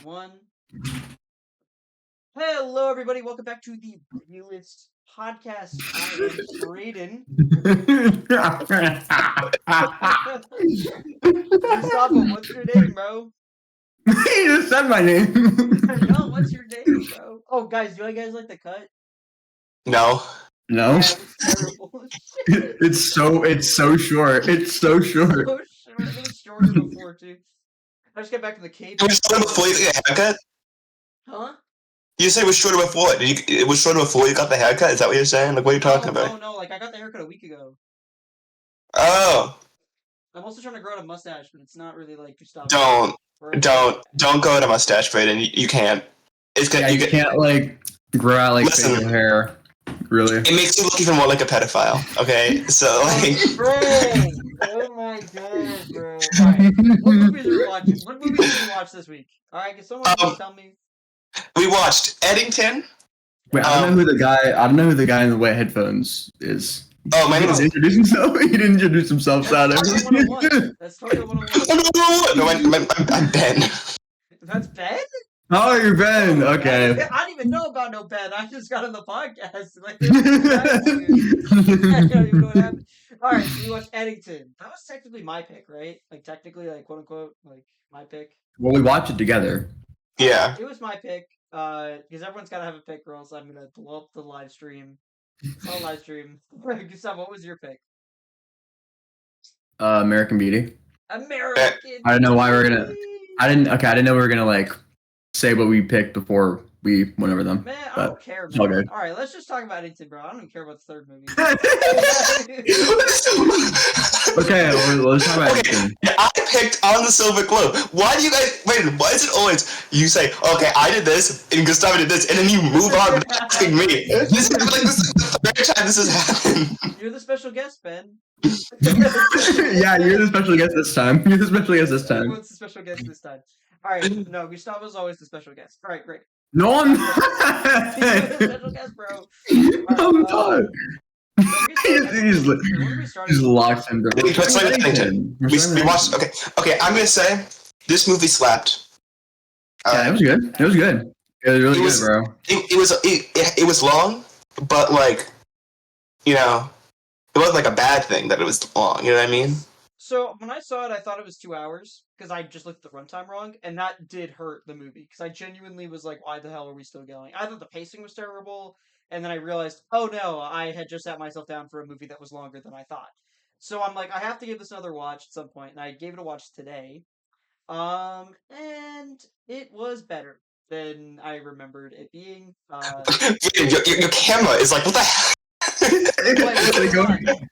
One. Hello, everybody. Welcome back to the Reelest podcast. I am Brayden. Gustavo, what's your name, bro? You just said my name. No, what's your name, bro? Oh, guys, do you guys like the cut? No. No. Yeah, it was terrible. It's so short. It's so short. So short. It was shorter before, too. I just got back to the cape. It was shorter before you got the haircut? Huh? You say it was shorter before. It was shorter before you got the haircut? Is that what you're saying? Like, what are you talking about? No, like, I got the haircut a week ago. Oh. I'm also trying to grow out a mustache, but it's not really like Gustavo. Don't go to mustache, Brayden. You can't. It's gonna. Yeah, you can't like grow out like Listen. facial hair. Really. It makes you look even more like a pedophile. Okay, so like. Bro! Oh my god, bro. Alright, what movies are we watching? What movies did you watch this week? Alright, can someone please tell me? We watched Eddington. Wait, I don't know who the guy in the white headphones is. Oh, my name is. Introduce himself. He didn't introduce himself, Saturday. That's totally 101. That's totally 101. No, I'm Ben. That's Ben? Oh, you're Ben. Okay. I didn't even know about no Ben. I just got on the podcast. Like, I don't even know what happened. Alright, so we watched Eddington. That was technically my pick, right? Like, technically, like, quote unquote, like, my pick. Well, we watched it together. Yeah. It was my pick, because everyone's got to have a pick, or else I'm going to blow up the live stream. I'll live stream. Gustavo, what was your pick? American Beauty. American I don't know why we're gonna. Beauty. I didn't know we were gonna like say what we picked before we went over them. Man, I but don't care, it's all man. good. Alright, let's just talk about Eddington, bro. I don't even care about the third movie. Okay, well, let's talk about it. I picked On the Silver Globe. Why do you guys wait? Why is it always you say, okay, I did this and Gustavo did this, and then you move on with asking me? This is the third time this has happened. You're the special guest, Ben. Yeah, you're the special guest this time. You're the special guest this time. What's the special guest this time? Alright, no, Gustavo's always the special guest. Alright, great. No, I'm He's not. the special guest, bro. I'm not. He's locked in. Let's start with Eddington. We watched. Okay. I'm gonna say this movie slapped. Yeah, it was good. It was good. It was really good, bro. It was long, but like, you know, it wasn't like a bad thing that it was long. You know what I mean? So when I saw it, I thought it was 2 hours because I just looked at the runtime wrong, and that did hurt the movie because I genuinely was like, "Why the hell are we still going?" I thought the pacing was terrible, and then I realized, oh no, I had just sat myself down for a movie that was longer than I thought. So I'm like, I have to give this another watch at some point, and I gave it a watch today. And it was better than I remembered it being. Your camera is like, what the hell?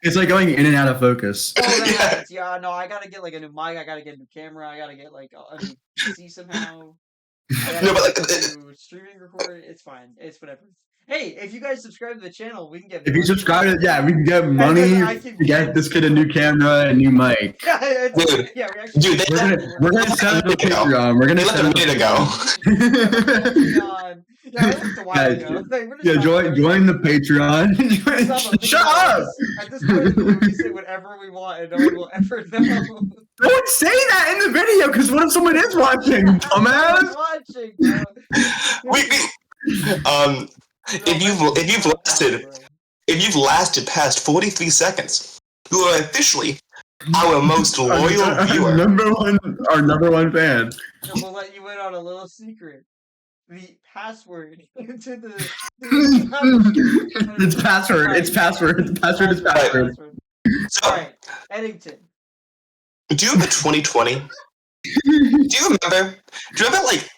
It's like going in and out of focus. Oh, that happens. Yeah, no, I gotta get like a new mic. I gotta get a new camera. I gotta get like a new PC somehow. No, but like, streaming record. It's fine. It's whatever. Hey, if you guys subscribe to the channel, we can get. If you subscribe to yeah, we can get money to get this kid a new camera and new mic. Dude, yeah, we actually. Dude, we're gonna set up a Patreon. We're gonna let set them up need to go. Yeah, that's a while ago. Yeah, join the Patreon. Shut up! At this point, we say whatever we want, and no one will ever know. Don't say that in the video, because what if someone is watching, dumbass? Watching, bro. If you've lasted past 43 seconds, you are officially our most loyal viewer. Our number one fan. And we'll let you in on a little secret. The password to the It's password. It's password. The password is password. So, alright, Eddington. Do you remember 2020? Do you remember like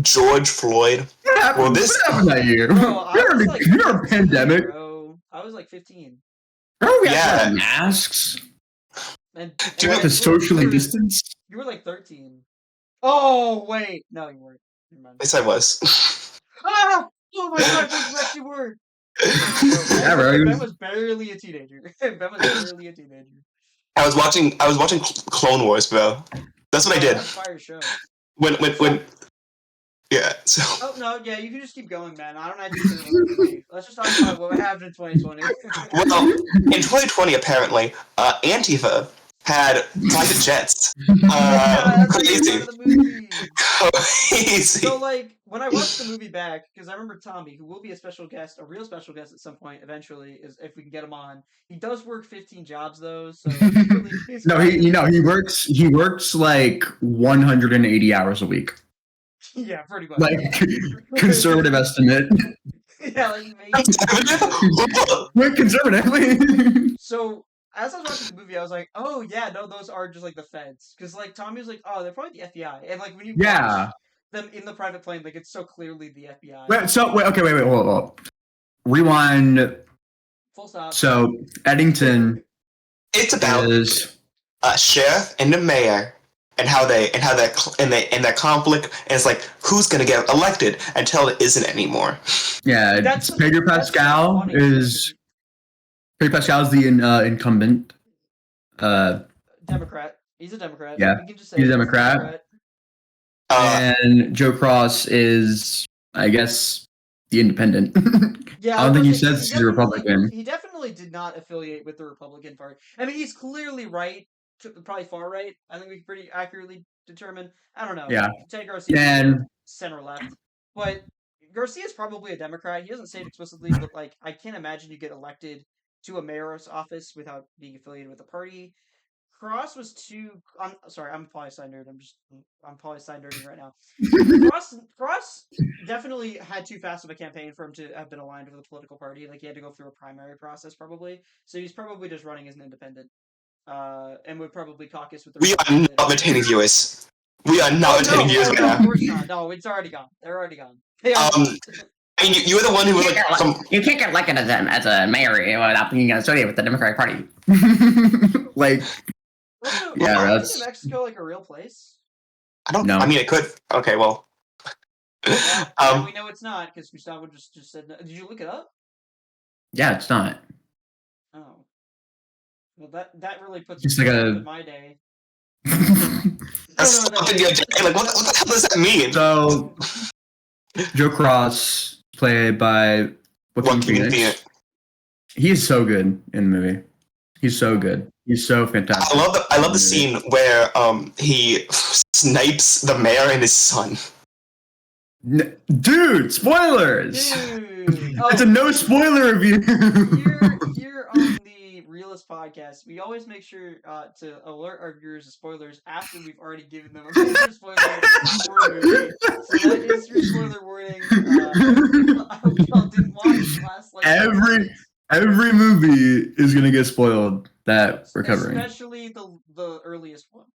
George Floyd? What happened that year? Bro, You're a pandemic. Bro. I was like 15. Bro, we Yeah. had masks. And Do you have to socially distance? You were like 13. Oh wait, no, you weren't. Yes, I was. Ah! Oh my god, you actually were. Yeah, bro. Ben was barely a teenager. Ben was barely a teenager. I was watching Clone Wars, bro. That's what I did. That's a fire show. When yeah. So. Oh no, yeah, you can just keep going, man. I don't have to. Let's just talk about what happened in 2020. Well, in 2020, apparently, Antifa had private jets. Yeah, that's Crazy. the movie. Crazy. So, like, when I watched the movie back, because I remember Tommy, who will be a special guest, a real special guest at some point eventually, is if we can get him on. He does work 15 jobs though, so he's No, probably he works like 180 hours a week. yeah, pretty much. Like conservative estimate. Yeah, like maybe. Wait, conservative. So as I was watching the movie, I was like, oh yeah, no, those are just like the feds, because like Tommy was like, oh, they're probably the FBI, and like when you watch Yeah. them in the private plane, like it's so clearly the FBI. Wait, hold on. Rewind. Full stop. So Eddington It's about is a sheriff and the mayor and how that conflict, and it's like who's gonna get elected until it isn't anymore. yeah. That's Pedro that's Pascal funny, is Pedro Pascal is the incumbent. Democrat. He's a Democrat. Yeah, We can just say he's a he's Democrat. Uh, And Joe Cross is, I guess, the independent. Yeah, I don't think he was gonna say, says he's a Republican. He definitely did not affiliate with the Republican Party. I mean, he's clearly right, probably far right. I think we can pretty accurately determine. I don't know. Yeah. Ted Garcia, And center left, but Garcia's probably a Democrat. He doesn't say it explicitly, but like, I can't imagine you get elected to a mayor's office without being affiliated with a party. Cross was too. I'm sorry, I'm a poli-sci nerd. I'm poli-sci nerding right now. Cross definitely had too fast of a campaign for him to have been aligned with a political party. Like he had to go through a primary process probably. So he's probably just running as an independent. And would probably caucus with the. we are not retaining viewers. We are not retaining viewers right no, now. of course not. No, it's already gone. They're already gone. I mean, you were the one who was like, you can't get elected as a mayor without being associated with the Democratic Party. Like, Also, yeah, is New Mexico like a real place? I don't No. I mean, it could. Okay, well. Yeah, we know it's not because Gustavo just said. No. Did you look it up? Yeah, it's not. Oh, well, that really puts Just me like in my day. That's something your day. Like, what the hell does that mean? So, Joe Cross, played by Joaquin Phoenix. He is so good in the movie. He's so good. He's so fantastic. I love the scene where he snipes the mayor and his son. Dude, spoilers! Dude. It's a no spoiler review. Here on the Reelest podcast, we always make sure to alert our viewers of spoilers after we've already given them a major spoiler for a movie. So that is your spoiler warning. I hope y'all didn't watch the last Every movie is gonna get spoiled that we're covering. Especially the earliest one.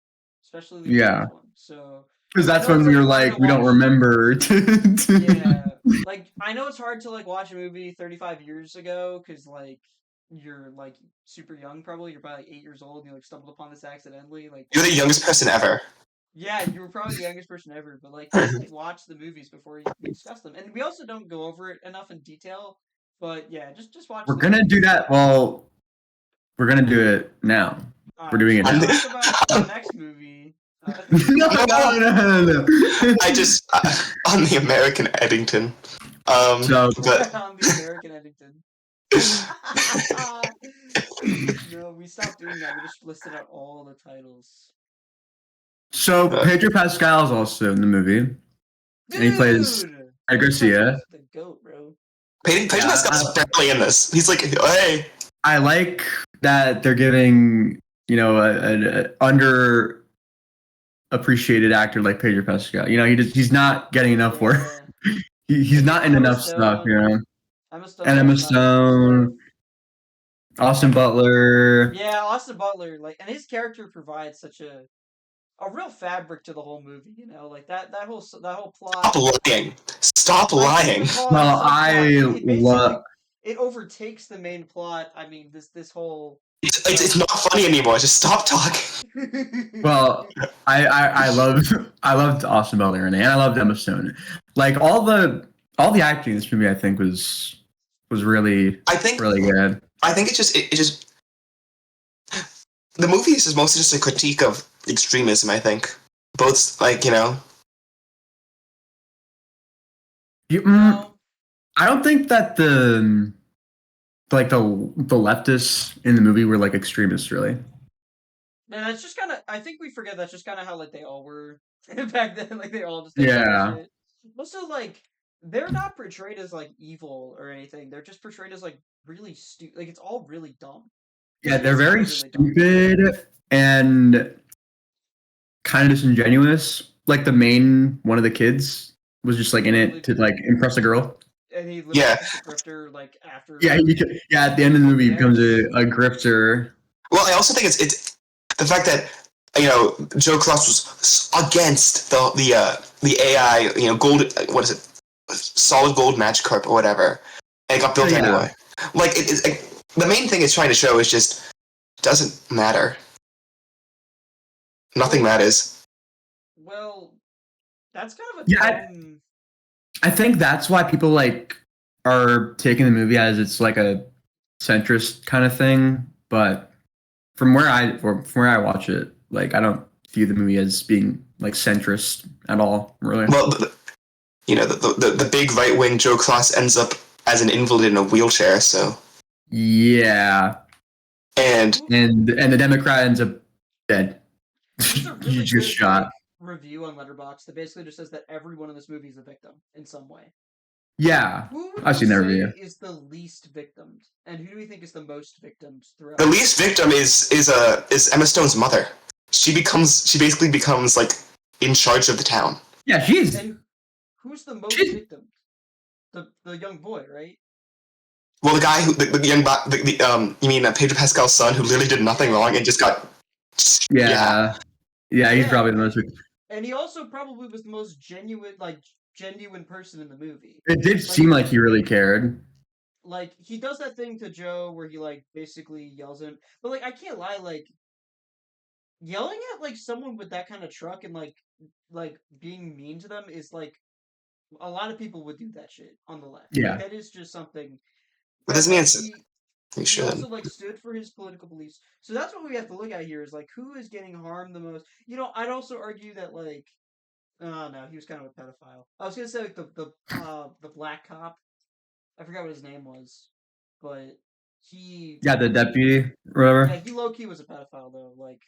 Especially the earliest one. So because that's when we were like, we don't remember. Yeah, like I know it's hard to like watch a movie 35 years ago because like you're like super young, probably you're probably like 8 years old and you like stumbled upon this accidentally. Like You're the youngest person ever. Yeah, you were probably the youngest person ever, but like just watch the movies before we discuss them, and we also don't go over it enough in detail. But yeah, just watch. We're gonna do that. Well, we're gonna do it now. We're doing it now. Talk about the next movie. No. I just on the American Eddington. But on the American Eddington. No, we stopped doing that. We just listed out all the titles. So Pedro Pascal is also in the movie, and he plays Garcia. The goat, bro. Pedro Pascal's barely in this. He's like, hey. I like that they're giving an under appreciated actor like Pedro Pascal. He's not getting enough work. He's not in enough stuff. Emma Stone, Austin Butler. Yeah, Austin Butler. Like, and his character provides such a real fabric to the whole movie. Like that whole plot. Stop lying. Well, it overtakes the main plot. I mean, this whole. It's not funny anymore. Just stop talking. Well, I loved Austin Butler and I loved Emma Stone. Like all the acting in this movie, I think was really really good. I think it just the movie is mostly just a critique of extremism. I think both I don't think that the leftists in the movie were like extremists, really. And that's just kind of. I think we forget that's just kind of how like they all were Back then, like they all just Yeah. shit. Also, like they're not portrayed as like evil or anything. They're just portrayed as like really stupid. Like it's all really dumb. The Yeah, they're kids are very really dumb. stupid and kind of disingenuous. Like one of the kids was just like in it to like impress a girl. And he literally Yeah. becomes a grifter like after. Yeah, at the end of the movie, he becomes a grifter. Well, I also think it's the fact that Joe Cross was against the AI, gold. What is it? Solid gold Magikarp or whatever, and it got built anyway. Like the main thing it's trying to show is just doesn't matter. Nothing matters. Well, that's kind of a dumb... I think that's why people like are taking the movie as it's like a centrist kind of thing. But from where I watch it, like I don't view the movie as being like centrist at all, really. Well, the big right wing Joe Cross ends up as an invalid in a wheelchair, so yeah, and the Democrat ends up dead. Really He just shot. Review on Letterboxd that basically just says that everyone in this movie is a victim in some way. Yeah, who I've seen that review. Is the least victimed, and who do we think is the most victimed throughout? The least victim is Emma Stone's mother. She basically becomes like in charge of the town. Yeah, she's. And who's the most victimed? The young boy, right? Well, the guy who the young you mean Pedro Pascal's son who literally did nothing wrong and just got. Yeah, he's probably the most. And he also probably was the most genuine person in the movie. It did seem like he really cared. Like he does that thing to Joe where he like basically yells at him, but like I can't lie, like yelling at like someone with that kind of truck and like being mean to them is like a lot of people would do that shit on the left. Yeah, like, that is just something. But doesn't mean he also like stood for his political beliefs. So that's what we have to look at here is like who is getting harmed the most. I'd also argue that like no, he was kind of a pedophile. I was gonna say like the black cop. I forgot what his name was, but he the deputy or whatever. Yeah, he low key was a pedophile though. Like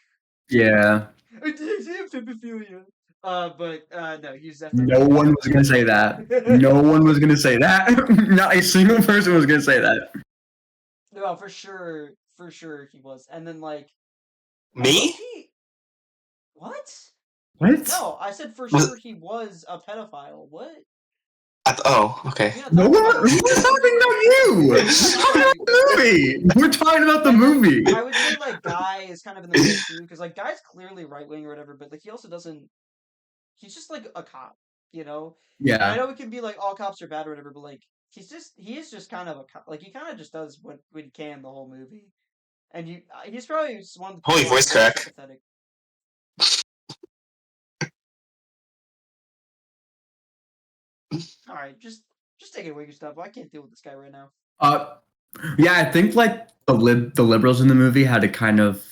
yeah, I have pedophilia. But no, he's definitely. No one was gonna say that. No one was gonna say that. Not a single person was gonna say that. No, for sure he was. And then like me? What? What? No, I said for sure he was a pedophile. What? Okay. No one. Who was talking about you? Talking about the movie. We're talking about the movie. I would say like Guy is kind of in the middle too, because like Guy's clearly right wing or whatever, but like he also doesn't. He's just like a cop, Yeah. And I know it can be like all cops are bad or whatever, but like he is just kind of a cop. Like he kind of just does what he can the whole movie, and he's probably one of the holy voice crack. Sympathetic. All right, just take it away, Gustavo. I can't deal with this guy right now. Yeah, I think like the liberals in the movie had a kind of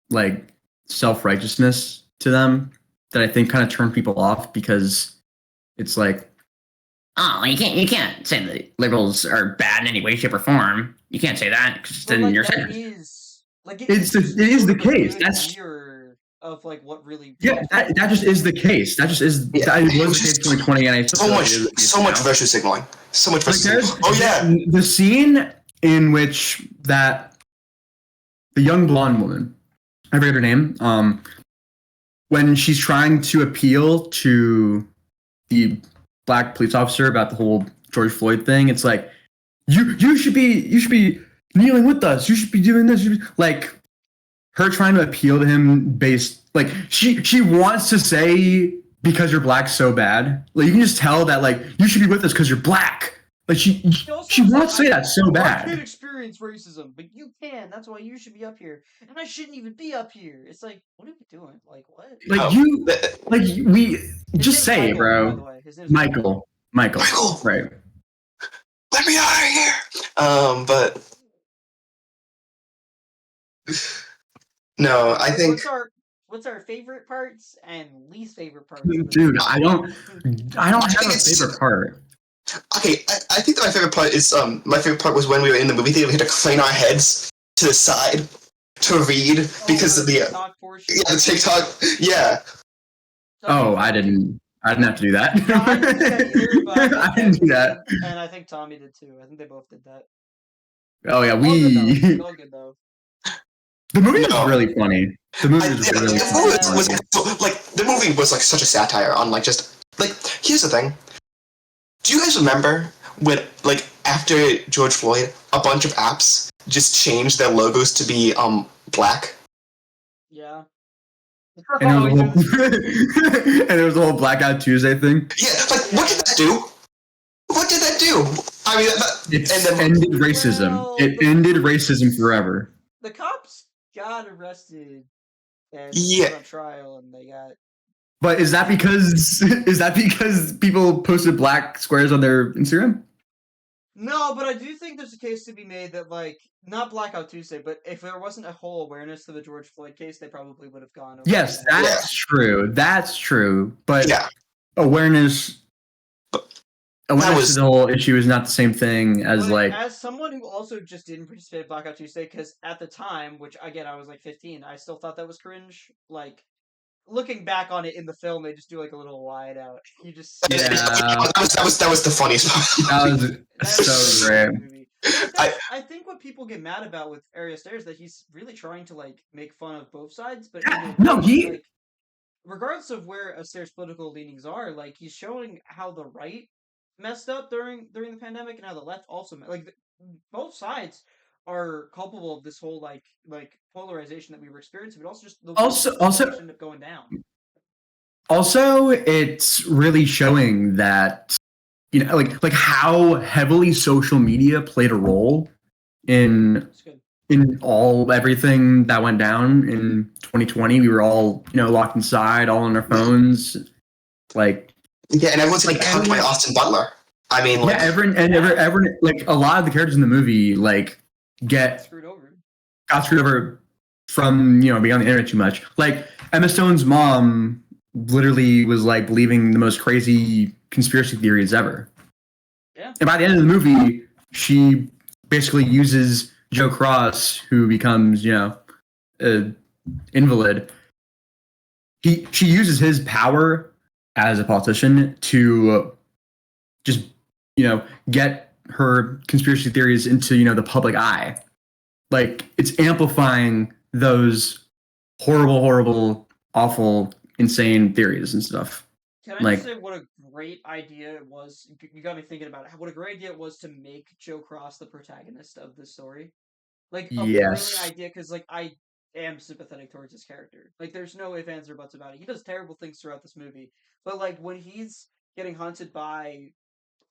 like self-righteousness to them that I think kind of turned people off because it's like, oh, you can't say the liberals are bad in any way, shape, or form. You can't say that because then like, you're that centrist. It is the case. That's of like what really. Yeah, that just is the case. That just is. Yeah. That was the case in 2020, and I so much virtue signaling. So much virtue signaling. Oh yeah, the scene in which the young blonde woman, I forget her name. When she's trying to appeal to the black police officer about the whole George Floyd thing, it's like you should be kneeling with us. You should be doing this. Like her trying to appeal to him based like she wants to say because you're black so bad. Like you can just tell that like you should be with us because you're black. Like she wants to say that so bad. I can't experience racism, but you can. That's why you should be up here, and I shouldn't even be up here. It's like, what are we doing? Like what? We just say it, bro. Michael. Right. Let me out of here. But no, I think. What's our favorite parts and least favorite parts? Dude, I don't have a favorite part. Okay, I think that my favorite part was when we were in the movie theater. We had to crane our heads to the side to read because of the TikTok portion. Yeah, the TikTok. Yeah. Oh, I didn't have to do that. No, I didn't do that either, but I think I didn't do that. Evan did, and I think Tommy did too. I think they both did that. Oh yeah, All good though. we. All good though. The movie was No. really funny. The movie was Yeah, really the movie funny. was like the movie was like such a satire on like just like here's the thing. Do you guys remember when like after George Floyd, a bunch of apps just changed their logos to be black? Yeah. And there was a whole, and there was a whole Blackout Tuesday thing. Yeah, like what did that do? What did that do? I mean, It and then ended racism. Well, It ended racism forever. the cops got arrested and Yeah. put on trial, and they got. But is that because people posted black squares on their Instagram? No, but I do think there's a case to be made that, like, not Blackout Tuesday, but if there wasn't a whole awareness to the George Floyd case, they probably would have gone. Yes, that's true. That's true. But yeah, awareness was- to the whole issue is not the same thing as But like. as someone who also just didn't participate in Blackout Tuesday, because at the time, which again I was like 15, I still thought that was cringe. Like, looking back on it in the film, they just do like a little wide out. You just Yeah. that was the funniest part. That was so great. Movie. I think what people get mad about with Ari Aster is that he's really trying to like make fun of both sides, but No, like, regardless of where Aster's political leanings are, like he's showing how the right messed up during the pandemic and how the left also both sides are culpable of this whole like polarization that we were experiencing, but also just the also ended up going down. Also, it's really showing that like how heavily social media played a role in everything that went down in 2020. We were all locked inside, all on our phones, like. Yeah, and everyone's like covered by Austin Butler. I mean, like, everyone, like a lot of the characters in the movie, like got screwed over from being on the internet too much. Like Emma Stone's mom literally was like believing the most crazy conspiracy theories ever. Yeah. And by the end of the movie, she basically uses Joe Cross, who becomes an invalid. She uses his power as a politician to just get her conspiracy theories into the public eye. Like it's amplifying those horrible, awful, insane theories and stuff. Can I just say what a great idea it was? You got me thinking about it. What a great idea it was to make Joe Cross the protagonist of this story. Like a brilliant idea, because like I am sympathetic towards his character. Like there's no ifs, ands, or buts about it. He does terrible things throughout this movie, but like when he's getting hunted by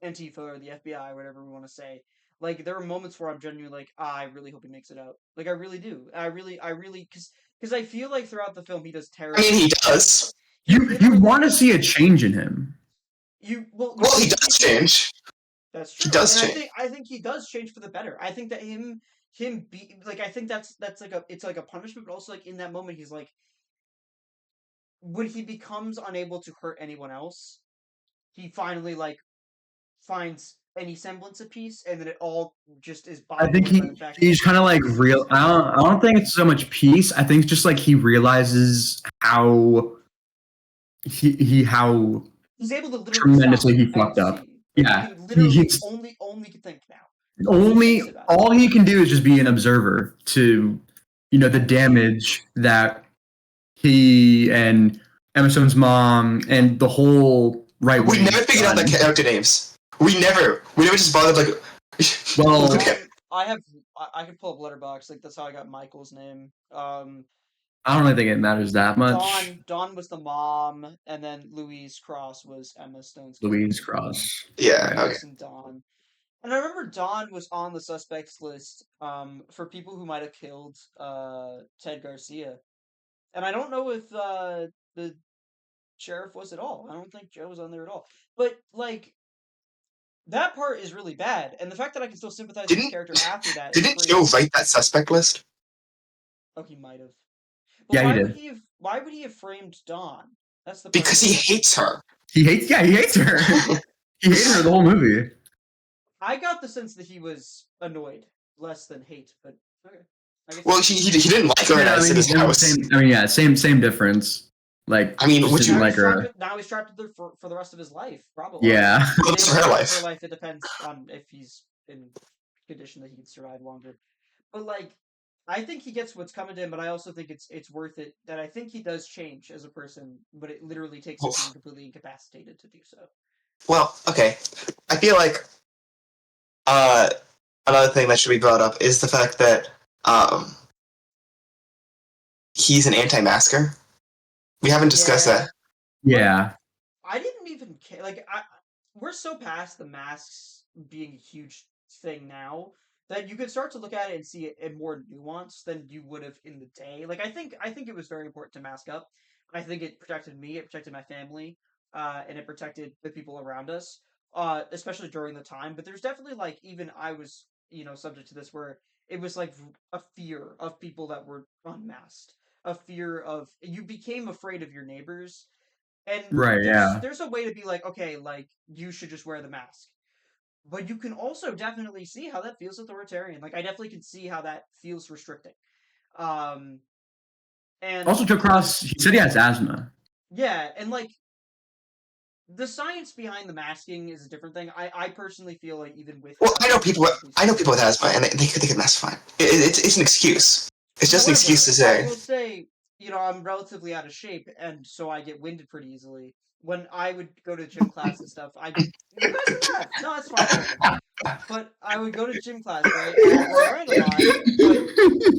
Antifa or the FBI, or whatever we want to say, like there are moments where I'm genuinely like, I really hope he makes it out. Like I really do. I really, because I feel like throughout the film he does terrible. I mean, he does. You want to see a change in him. Well, he does change. That's true. He does change. I think he does change for the better. I think that him be like, I think that's like it's like a punishment, but also like in that moment he's like, when he becomes unable to hurt anyone else, he finally like finds any semblance of peace, and then it all just is. I think he's kind of like real. I don't think it's so much peace. I think it's just like he realizes how how he's able to literally tremendously he fucked up. Yeah, he only can think now. All he can do is just be an observer to the damage that he and Emma Stone's mom and the whole right. We never figured out the character names. We never just bothered like. Well, I can pull up Letterboxd. Like that's how I got Michael's name. I don't really think it matters that much. Dawn was the mom, and then Louise Cross was Emma Stone's. Louise Cross. Yeah. Okay. And Dawn. And I remember Dawn was on the suspects list for people who might have killed Ted Garcia. And I don't know if the sheriff was at all. I don't think Joe was on there at all. But like that part is really bad. And the fact that I can still sympathize with the character after that. Didn't Joe write that suspect list? Oh, he might have. But yeah, he did. Why would he have framed Dawn? That's the because he hates her. He hates her. He hated her the whole movie. I got the sense that he was annoyed, less than hate. But okay. Well, he didn't like her. Yeah, in his house. Same difference. Like, I mean, just would didn't you? like her. Now he's trapped there for the rest of his life, probably. Yeah. Well, that's her For life. life, it depends on if he's in condition that he can survive longer. But like, I think he gets what's coming to him, but I also think it's worth it. That I think he does change as a person, but it literally takes him being completely incapacitated to do so. Well, okay. I feel like another thing that should be brought up is the fact that he's an anti-masker. We haven't discussed Yeah, that. Yeah. I didn't even care. Like, we're so past the masks being a huge thing now that you could start to look at it and see it in more nuance than you would have in the day. Like, I think it was very important to mask up. I think it protected me, it protected my family, and it protected the people around us, especially during the time. But there's definitely like even I was subject to this where it was like a fear of people that were unmasked, a fear of you became afraid of your neighbors, and Right. Yeah. there's a way to be like, okay, like you should just wear the mask. But you can also definitely see how that feels authoritarian. Like I definitely can see how that feels restricting. Um and Also, Joe Cross, he said he has asthma. yeah, and like the science behind the masking is a different thing. I personally feel like even with Well, I know asthma, people. probably I know still people with do. asthma, and they can mask fine. It's an excuse. It's just an excuse However, to I say. will say, I'm relatively out of shape, and so I get winded pretty easily. When I would go to gym class and stuff, you guys can laugh. No, that's fine, whatever. But I would go to gym class, right? And I'd be sweating a lot,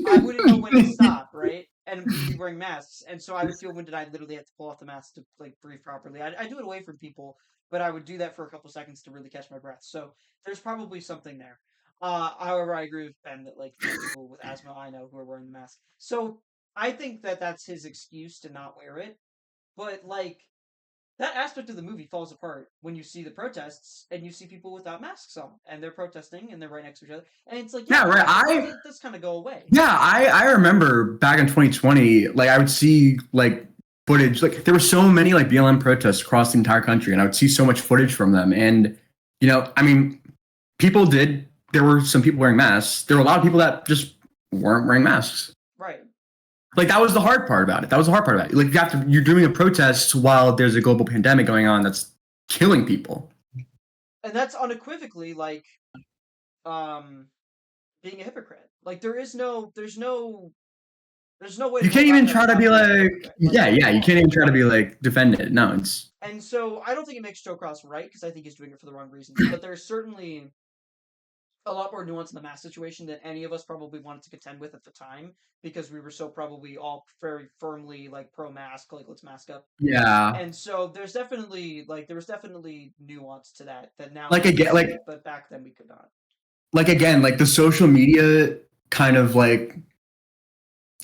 but I wouldn't know when to stop, right? And we'd be wearing masks, and so I would feel winded. I literally had to pull off the mask to like breathe properly. I do it away from people, but I would do that for a couple seconds to really catch my breath. So there's probably something there. However, I agree with Ben that like there's people with asthma I know who are wearing the mask. So I think that that's his excuse to not wear it. But like that aspect of the movie falls apart when you see the protests and you see people without masks on and they're protesting and they're right next to each other and it's like Yeah. Right. this kind of go away. Yeah, I remember back in 2020, like I would see like footage, like there were so many like BLM protests across the entire country, and I would see so much footage from them. And I mean, there were some people wearing masks. There were a lot of people that just weren't wearing masks. Right. Like that was the hard part about it. That was the hard part about it. Like you're doing a protest while there's a global pandemic going on that's killing people. And that's unequivocally like being a hypocrite. Like there's no way to You go can't about even that try to without be being a like, hypocrite. yeah, Like, yeah. You can't even try to be like defend it. No, it's and so I don't think it makes Joe Cross right because I think he's doing it for the wrong reasons. But there's certainly a lot more nuance in the mask situation than any of us probably wanted to contend with at the time because we were so probably all very firmly like pro mask, like let's mask up. yeah. And so there was definitely nuance to that now Like we can again, see, but back then we could not. like again, like the social media kind of like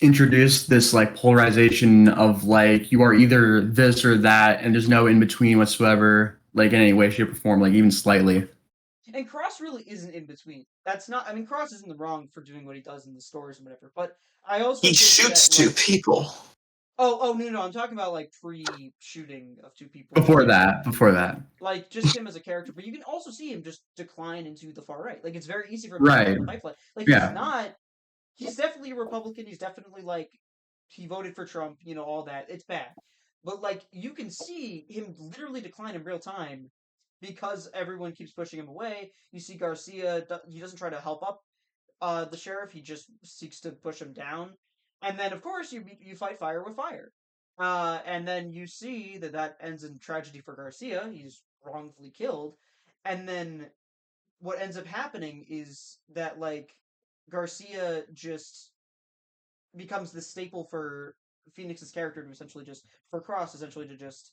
introduced this like polarization of like you are either this or that, and there's no in between whatsoever, like in any way, shape, or form, like even slightly. And Cross really isn't in between. That's not. I mean, Cross isn't wrong for doing what he does in the stores and whatever. But I also He think shoots that two like, people. oh no, I'm talking about like pre-shooting of two people. Before that, Like just him as a character, but you can also see him just decline into the far right. Like it's very easy for him to fall right? down the pipeline. Like Yeah, he's definitely a Republican. He's definitely like he voted for Trump. All that. It's bad, but like you can see him literally decline in real time because everyone keeps pushing him away. You see Garcia. He doesn't try to help up the sheriff. He just seeks to push him down, and then of course you fight fire with fire. And then you see that ends in tragedy for Garcia. He's wrongfully killed, and then what ends up happening is that like Garcia just becomes the staple for Phoenix's character to essentially just for Cross essentially to just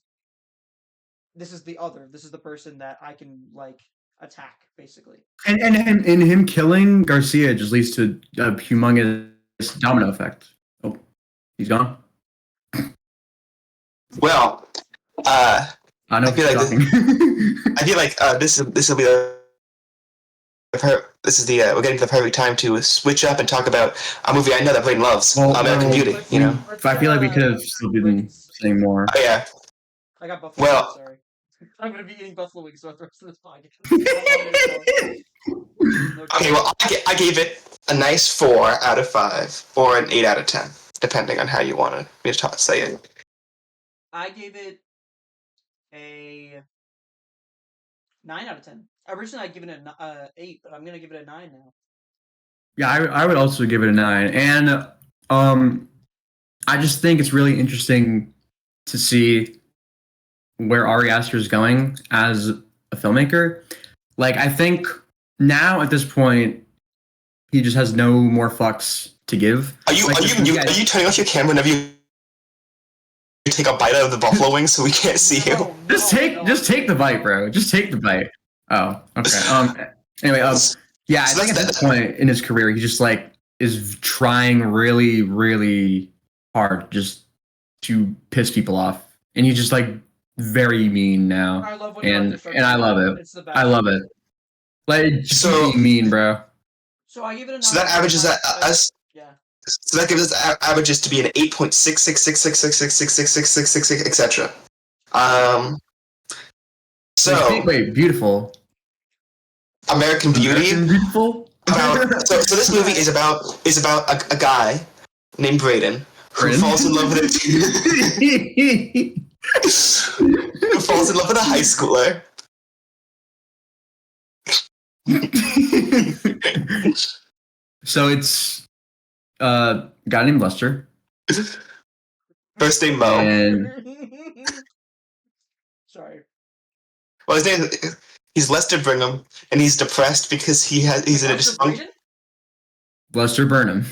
this is the other, this is the person that I can like attack basically. and him killing Garcia just leads to a humongous domino effect. Oh, he's gone. Well, I know. I feel like this will be we're getting to the perfect time to switch up and talk about a movie I know that Brayden loves, American Beauty. I feel like we could have still been saying more. Oh yeah. I got buffalo wings, sorry. I'm gonna be eating buffalo wings throughout the rest of this podcast. Okay, well, I gave it a nice 4 out of 5 or an 8 out of 10, depending on how you want me to say it. I gave it a 9 out of 10. Originally, I'd given it an 8, but I'm gonna give it a 9 now. Yeah, I would also give it a 9, and I just think it's really interesting to see where Ari Aster is going as a filmmaker. Like, I think now at this point, he just has no more fucks to give. Are you turning off your camera whenever you take a bite out of the buffalo wings so we can't see you? Just take the bite, bro. Just take the bite. Oh, okay. Anyway, yeah, I think at this point in his career, he just like is trying really, really hard just to piss people off, and he's just like very mean now. I love when and I love it. It's the best. I love it. Like, just being mean, bro. So I give it a 9. So that averages us. Yeah. So that gives us averages to be an 8.66666666666, etc. So wait, beautiful. American Beauty. American Beautiful. So this movie is about a guy named Brayden who falls in love with who falls in love with a high schooler. So it's a guy named Lester. First name Mo. And sorry. Well, his name he's Lester Brigham, and he's depressed because he's in a dysfunction. Lester Burnham.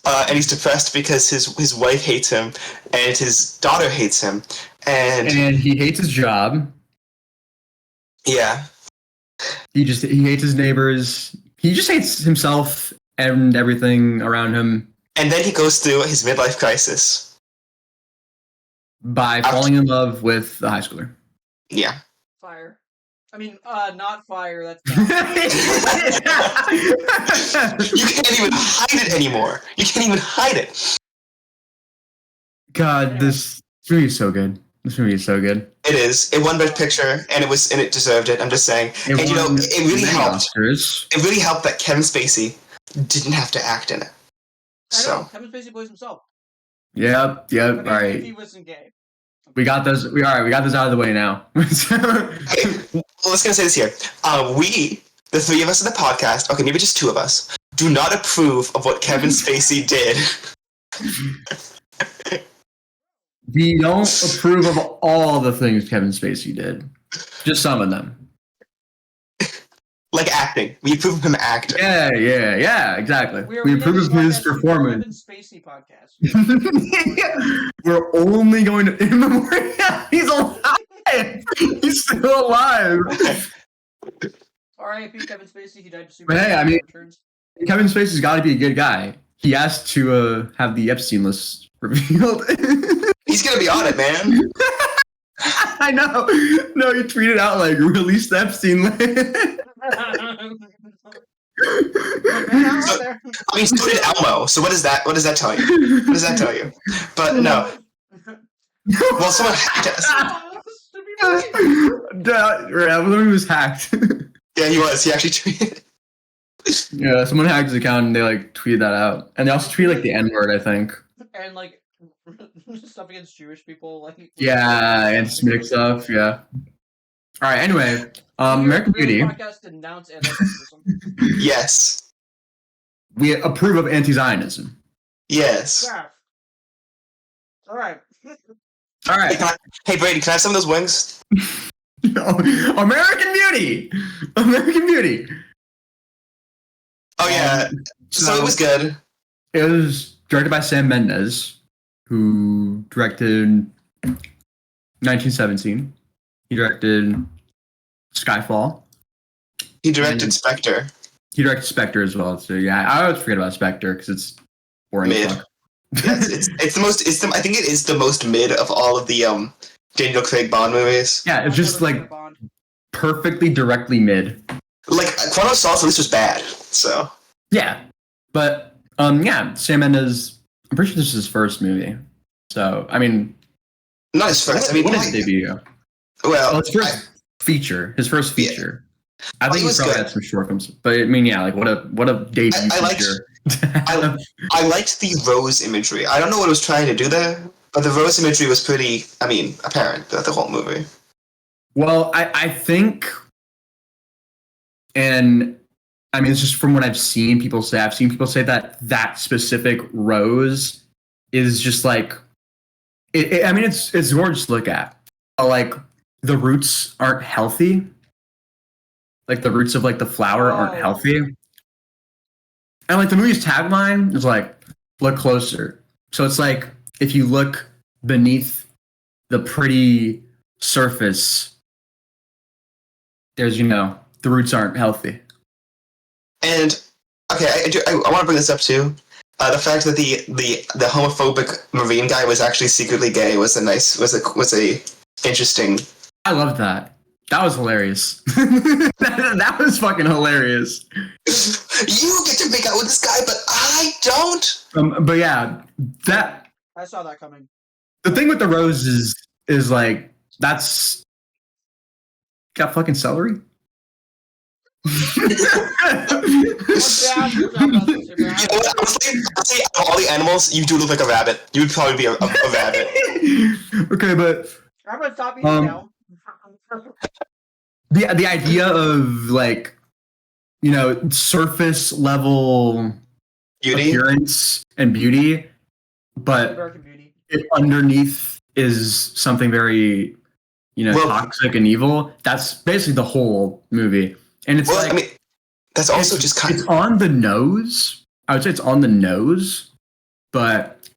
And he's depressed because his wife hates him, and his daughter hates him, and he hates his job. Yeah. He hates his neighbors. He just hates himself and everything around him. And then he goes through his midlife crisis by falling in love with the high schooler. Yeah. Fire. I mean, not fire. That's You can't even hide it anymore. You can't even hide it. God, this movie is so good. This movie is so good. It is. It won Best Picture, and it deserved it. I'm just saying. And it really helped. Oscars. It really helped that Kevin Spacey didn't have to act in it. So Kevin Spacey plays himself. Yep. All right. If he wasn't gay. We got those. We got this out of the way now. Okay, well, let's gonna say this here. We, the three of us in the podcast, okay, maybe just two of us, do not approve of what Kevin Spacey did. We don't approve of all the things Kevin Spacey did. Just some of them. Like acting. We approve of him acting. Yeah, exactly. We approve of his performance. Kevin Spacey podcast. We're only going to in memoriam. He's alive. He's still alive. R.I.P. Kevin Spacey. He died to But hey, I mean, Kevin Spacey's got to be a good guy. He asked to have the Epstein list revealed. He's gonna be on it, man. I know. No, he tweeted out like, "Release the Epstein list." I mean, so did Elmo. So what does that tell you? What does that tell you? But no. Well, someone hacked us. Elmo was hacked. Yeah, he was. He actually tweeted. Yeah, someone hacked his account and they like tweeted that out, and they also tweeted like the N-word, I think. And like stuff against Jewish people, like anti-Semitic stuff. Yeah. All right. Anyway, American Beauty. Podcast denounce anti-Semitism. Yes. We approve of anti-Zionism. Yes. Yeah. All right. Hey, Brady, can I have some of those wings? American Beauty. American Beauty. Oh yeah. So it was good. It was directed by Sam Mendes, who directed 1917. He directed Skyfall. He directed Spectre. He directed Spectre as well. So yeah, I always forget about Spectre because it's boring. Mid. It's the most. I think it is the most mid of all of the Daniel Craig Bond movies. Yeah, it's just like perfectly directly mid. Like Quantum of Solace, at least was bad. So yeah, but Sam Mendes. I'm pretty sure this is his first movie. So I mean, not his first. I mean, what is his debut? Well, his first feature. His first feature. Yeah. I think he probably good. had some shortcomings, but I mean, yeah, like what a debut feature. I liked the rose imagery. I don't know what it was trying to do there, But the rose imagery was pretty, apparent throughout the whole movie. Well, I think, and I mean, it's just from what I've seen people say. I've seen people say that specific rose is just like, it's gorgeous to look at. But like the roots aren't healthy. Like the roots of like the flower aren't healthy. And like the movie's tagline is like, look closer. So it's like, if you look beneath the pretty surface, there's, the roots aren't healthy. And okay, I want to bring this up too. The fact that the homophobic Marine guy was actually secretly gay was a interesting. I love that. That was hilarious. that was fucking hilarious. You get to make out with this guy, but I don't. But yeah, that I saw that coming. The thing with the rose is like that's got fucking celery. Honestly, of all the animals, you do look like a rabbit. You would probably be a rabbit. Okay, but I'm gonna stop eating now. The idea of like, surface level beauty, appearance and beauty, but beauty. Underneath is something very, toxic and evil. That's basically the whole movie. And it's that's also just kind of... It's on the nose. I would say it's on the nose, but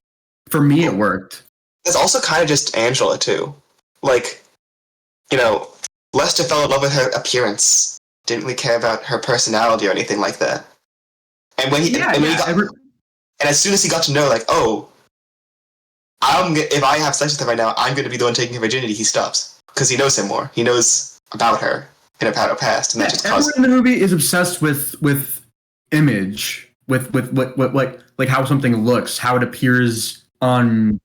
for me it worked. It's also kind of just Angela, too. Like, Lester fell in love with her appearance. Didn't really care about her personality or anything like that. And and as soon as he got to know, like, if I have sex with her right now, I'm going to be the one taking her virginity, he stops. Because he knows him more. He knows about her and about her past. And that just everyone in the movie is obsessed with image, with like how something looks, how it appears on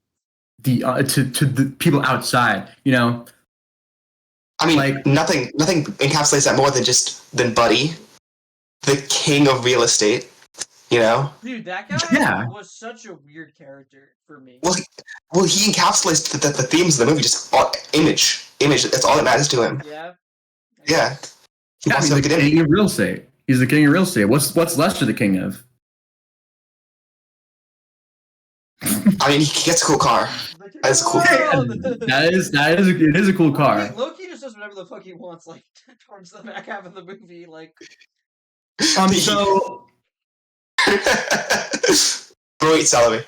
the to the people outside, I mean, like, nothing encapsulates that more than Buddy, the king of real estate. Dude, that guy was such a weird character for me. Well, he encapsulates the themes of the movie, just image. That's all that matters to him. Yeah. Yeah. He's the king of real estate. He's the king of real estate. What's Lester the king of? I mean, he gets a cool car. That's a cool car. It is a cool car. I mean, Loki just does whatever the fuck he wants, like, towards the back half of the movie, like... So... Great salary.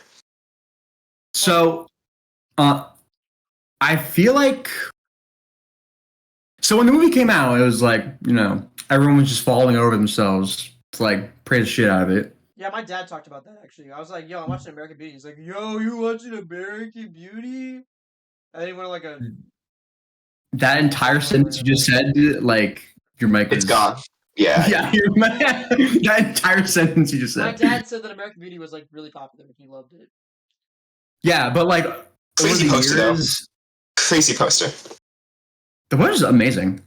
So, I feel like... So when the movie came out, it was like, everyone was just falling over themselves to, like, praise the shit out of it. Yeah, my dad talked about that, actually. I was like, yo, I'm watching American Beauty. He's like, yo, you watching American Beauty? And then he went like a... That entire sentence you just said, like, your mic It's gone. Yeah. Yeah, that entire sentence you just said. My dad said that American Beauty was, like, really popular and he loved it. Yeah, but, like, crazy poster, though. Crazy poster. The poster is amazing.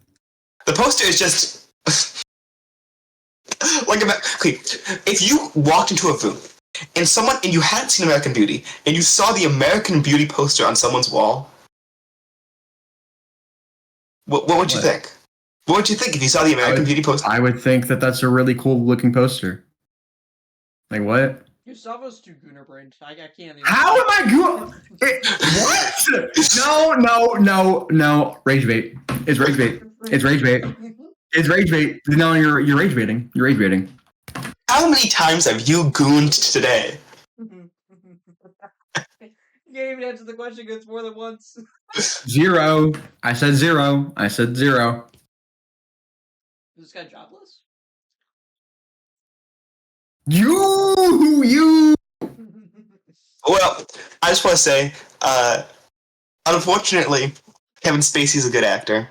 The poster is just... like, if you walked into a room and you hadn't seen American Beauty and you saw the American Beauty poster on someone's wall, what would you think? What would you think if you saw the American Beauty poster? I would think that that's a really cool looking poster. Like what? Gustavo's too gooner brained. I can't even... How am I What? No. Rage bait. It's rage bait. It's rage bait. It's rage bait. No, you're rage baiting. You're rage baiting. How many times have you gooned today? You can't even answer the question because it's more than once. 0. I said 0. I said 0. Is this guy jobless? You. Well, I just want to say, unfortunately, Kevin Spacey's a good actor.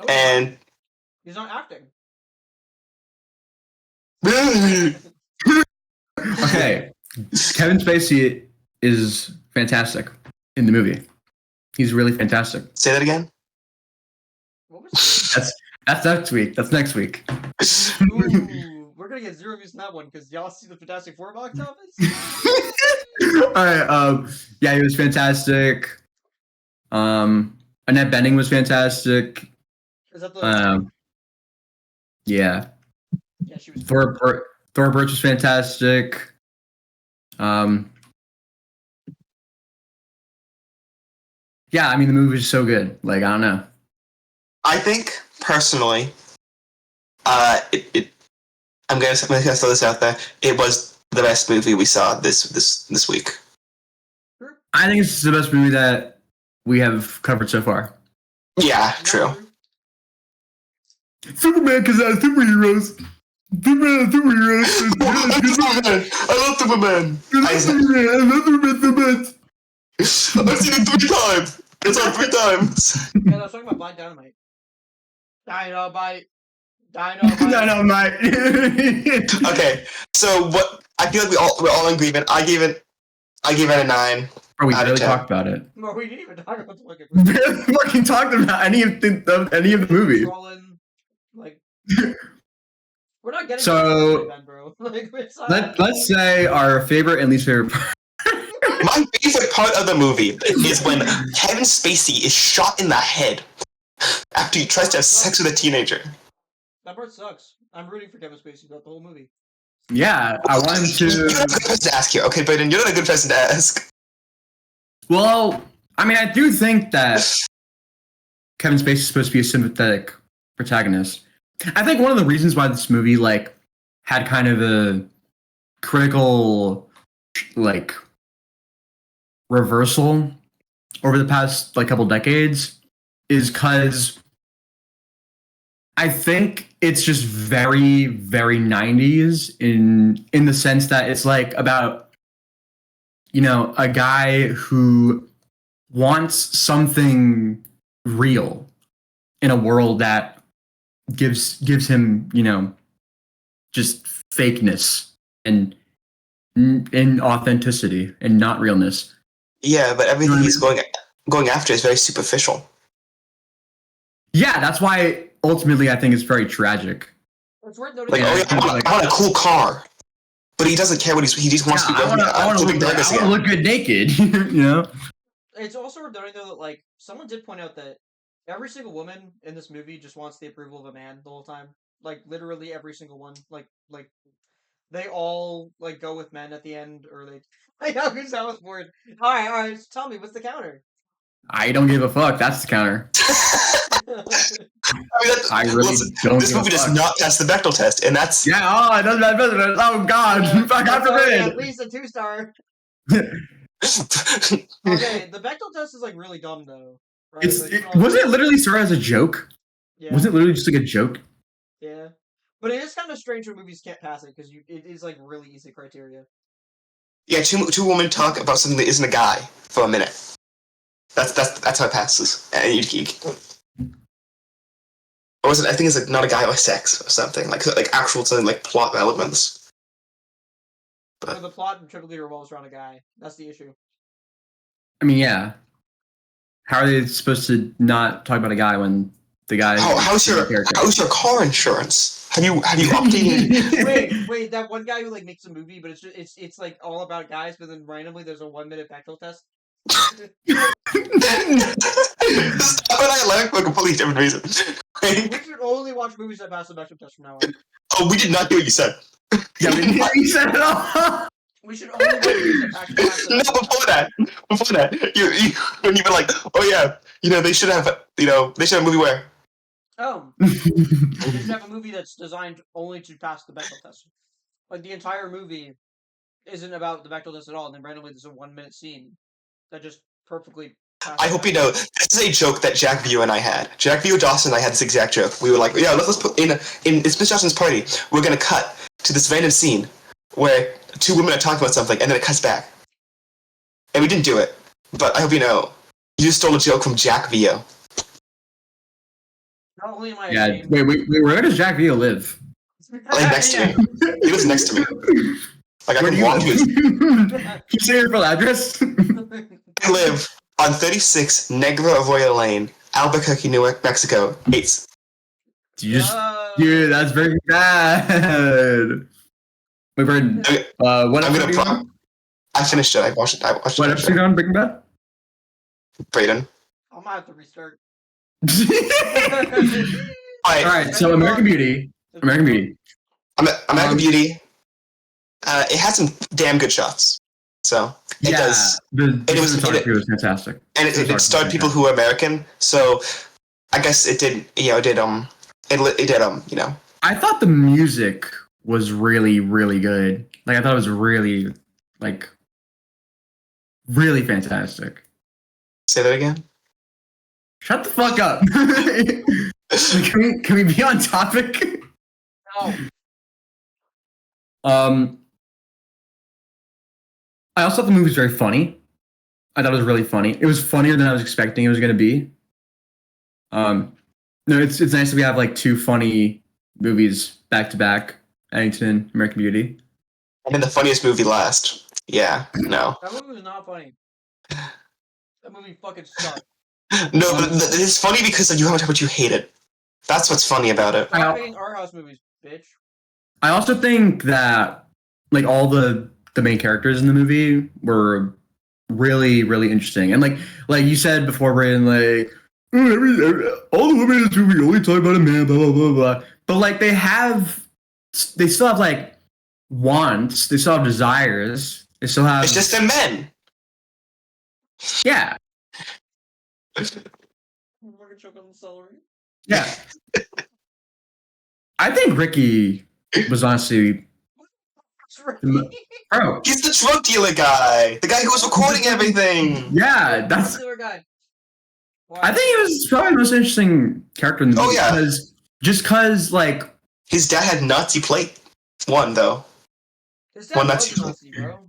And he's not acting. Okay, Kevin Spacey is fantastic in the movie. He's really fantastic. Say that again. What was That's next week. That's next week. Ooh, we're gonna get 0 views on that one because y'all see the Fantastic Four box office. All right. Yeah, he was fantastic. Annette Bening was fantastic. Is that the? Yeah. Yeah, she was. Thora Birch was fantastic. Yeah, I mean the movie was so good. Like I don't know. I think personally, I'm gonna throw this out there. It was the best movie we saw this week. I think it's the best movie that we have covered so far. Yeah, true. Superman because I have superheroes. Superheroes. I love Superman. I love Superman so much. I've seen it 3 times. It's on 3 times. Yeah, I was talking about Blind Dynamite. Dynamite. Okay, so what? I feel like we're all in agreement. I gave it a 9. Oh, we barely talked about it. No, we didn't even talk about the fucking We movie. barely fucking talked about any of the movie. Trolling, like, we're not getting So, to then, bro. Like, let's say our favorite and least favorite part. My favorite part of the movie is when Kevin Spacey is shot in the head after he tries to have sex with a teenager. That part sucks. I'm rooting for Kevin Spacey throughout the whole movie. Yeah, I want him to. You're not a good person to ask here, okay, Brayden? You're not a good person to ask. Well, I mean, I do think that Kevin Spacey is supposed to be a sympathetic protagonist. I think one of the reasons why this movie like had kind of a critical like reversal over the past like couple decades is because I think it's just very, very 90s in the sense that it's like about, you know, a guy who wants something real in a world that gives him, you know, just fakeness and authenticity and not realness. Yeah, but everything he's going after is very superficial. Yeah, that's why ultimately I think it's very tragic. It's worth noting. Like, I want a cool car, but he doesn't care what he just wants to be. I want to look good naked, you know. It's also worth noting though that like someone did point out that every single woman in this movie just wants the approval of a man the whole time. Like literally every single one. Like they all like go with men at the end, or they. Like how Gustavo was bored. All right. So tell me, what's the counter? I don't give a fuck. That's the counter. I really don't. This movie does not pass the Bechdel test, and that's it doesn't pass the Bechdel. Oh God, God forbid. At least a 2-star. Okay, the Bechdel test is like really dumb though. Right? Wasn't it literally started as a joke? Yeah. Wasn't it literally just like a joke? Yeah, but it is kind of strange when movies can't pass it because it is like really easy criteria. Yeah, two women talk about something that isn't a guy for a minute. That's how it passes. And or was it? I think it's like not a guy or sex or something like actual something like plot elements. But the plot typically revolves around a guy. That's the issue. I mean, yeah. How are they supposed to not talk about a guy when the guy? How's your car insurance? Have you updated? wait, that one guy who like makes a movie, but it's like all about guys, but then randomly there's a 1-minute Bechdel test. Stop and I left for a completely different reason. We should only watch movies that pass the Bechdel test from now on. Oh, we did not hear what you said. Yeah, we didn't hear what you said at all. We should only watch movies that actually pass the before that, you when you were like, oh yeah, they should have a movie where. They should have a movie that's designed only to pass the Bechdel test. Like the entire movie isn't about the Bechdel test at all, and then randomly there's a 1-minute scene that just perfectly. I hope you know this is a joke that Jack View and I had. Jack View, Dawson, and I had this exact joke. We were like, yeah, let's put in it's Miss Johnson's party. We're gonna cut to this random scene where 2 women are talking about something, and then it cuts back. And we didn't do it, but I hope you know you just stole a joke from Jack View. Not only am I ashamed. Wait, where does Jack View live? Like next to me. He lives next to me. Like I can walk to his. Can you say your full address? I live on 36 Negra Arroyo Lane, Albuquerque, New Mexico. 8. Dude, that's very bad. Wait, Brayden, what? I finished it. I watched it. What episode you on Breaking Bad? Brayden. I might have to restart. All right. So American Beauty. American Beauty. It had some damn good shots. So it does. It was fantastic, and it starred people who were American. So I guess it did. It did. I thought the music was really, really good. Like I thought it was really, really fantastic. Say that again. Shut the fuck up. Can we be on topic? No. I also thought the movie was very funny. I thought it was really funny. It was funnier than I was expecting it was going to be. No, it's nice that we have like two funny movies back to back. Eddington, American Beauty. And then the funniest movie last. Yeah, no. That movie was not funny. That movie fucking sucked. No, but it's funny because of how much you hate it. That's what's funny about it. Stop hating our house movies, bitch. I also think that like all the main characters in the movie were really, really interesting. And like you said before, Brayden, like all the women in this movie only talk about a man, blah blah blah blah. But like they still have like wants, they still have desires, they still have. It's just they're men. Yeah. Yeah. I think Ricky was honestly. Bro. He's the drug dealer guy. The guy who was recording everything. Yeah, that's. I think he was probably the most interesting character in the movie. Oh yeah. Because like. His dad had Nazi plate. One though. His dad was Nazi, bro.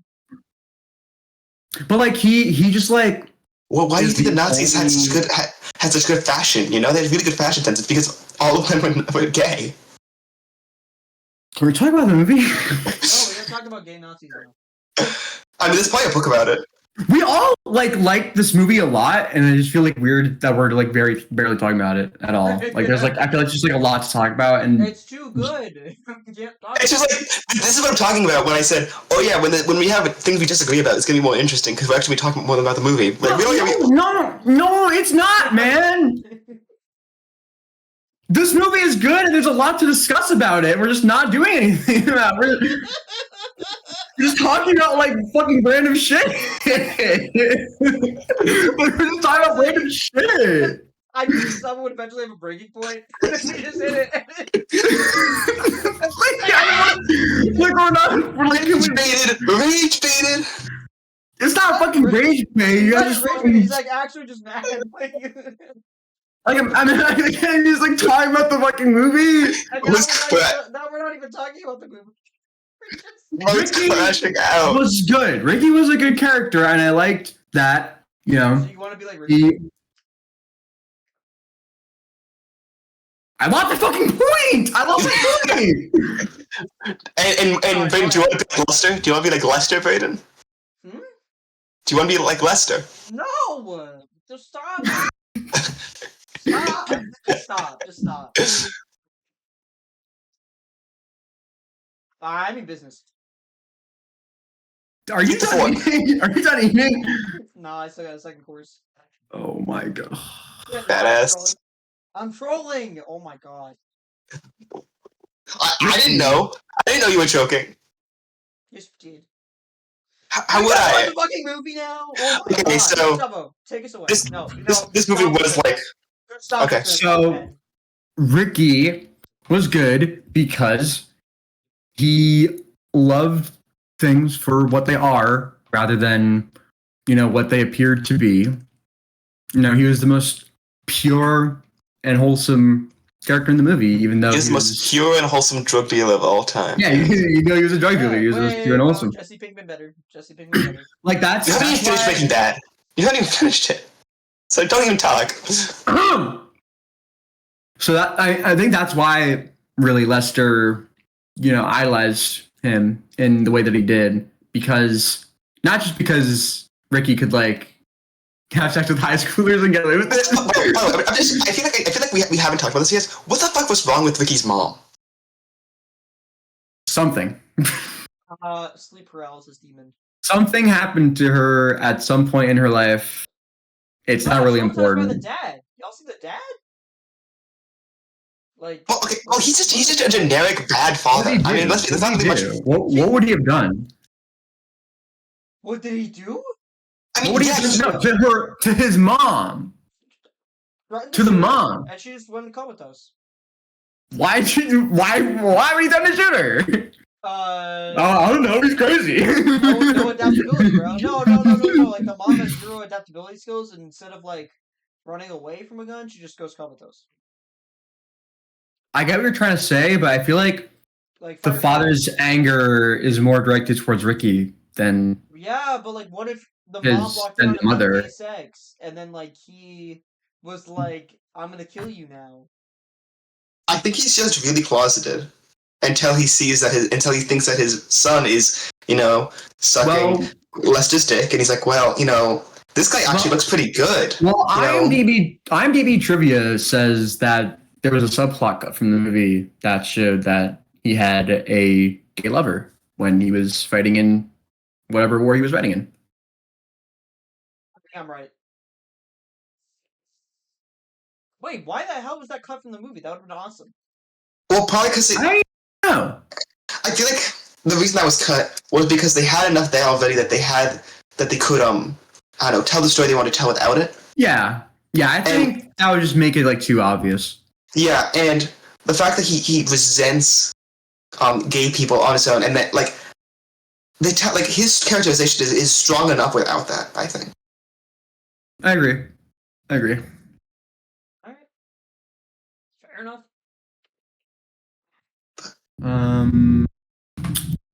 But like he just like. Well, why do you think the Nazis had such good fashion? You know, they had really good fashion sense. It's because all of them were gay. Can we talk about the movie? No, we're gonna talk about gay Nazis now. I mean, there's probably a book about it. We all like this movie a lot, and I just feel like weird that we're like barely talking about it at all. Like there's like I feel like it's just like a lot to talk about, and it's too good. It's just like this is what I'm talking about when I said, oh yeah, when we have things we disagree about, it's gonna be more interesting because we're actually talking more about the movie. Like, no, it's not, man. This movie is good, and there's a lot to discuss about it. We're just not doing anything about it. We're just talking about like fucking random shit. We're just talking about random shit. I knew someone would eventually have a breaking point. We just hit it. We're rage baited. It's not fucking rage bait. You guys He's like actually just mad. I'm just like talking about the fucking movie. Now we're not even talking about the movie. Ricky crashing out. Was good. Ricky was a good character, and I liked that. You know. So you want to be like Ricky? I want the fucking point. I love the point. And Brayden, do you want to be like Lester? Do you want to be like Lester, Brayden? Hmm? Do you want to be like Lester? No. Just stop. Stop. Just stop. I'm in business. Are you done eating? Are you done eating? No, I still got a second course. Oh my god. Badass. I'm trolling. Oh my god. I didn't know. I didn't know you were joking. Yes, you did. How would I? The fucking movie now. Oh my Okay, god. so Gustavo, take us away. this movie stop was it. like Stop okay. it. So Ricky was good because he loved things for what they are rather than, what they appeared to be. He was the most pure and wholesome character in the movie, even though he's the most pure and wholesome drug dealer of all time. Yeah, he was a drug dealer. He was pure and wholesome. Jesse Pinkman better. Like that's. You haven't even finished Breaking Bad. You haven't even finished it. So don't even talk. So that I think that's why really Lester, idolized him in the way that he did, because not just because Ricky could like have sex with high schoolers and get away with it. I feel like we haven't talked about this yet. What the fuck was wrong with Ricky's mom? Something. Sleep paralysis demon. something happened to her at some point in her life. It's not really important. By the dad. Y'all see the dad? Well, okay. Oh, he's just a generic bad father. I mean, let's not really much. What would he have done? What did he do? I mean, to his mom. To the mom. And she just went comatose. Why would he trying to shoot her? I don't know. He's crazy. No adaptability, bro. No. Like the mom has 0 adaptability skills, and instead of like running away from a gun, she just goes comatose. I get what you're trying to say, but I feel like the father's anger is more directed towards Ricky than yeah. But like, what if the mom walked in on him having sex, and then like he was like, "I'm gonna kill you now." I think he's just really closeted until he thinks that his son is, sucking Lester's dick, and he's like, well, this guy actually looks pretty good. Well, IMDb trivia says that there was a subplot cut from the movie that showed that he had a gay lover when he was fighting in whatever war he was fighting in. I think I'm right. Wait, why the hell was that cut from the movie? That would have been awesome. Well, probably because I don't know. I feel like the reason that was cut was because they had enough there already that they could I don't know, tell the story they want to tell without it. Yeah, I think that would just make it like too obvious. Yeah, and the fact that he resents gay people on his own, and that like his characterization is strong enough without that. I think. I agree. All right, fair enough.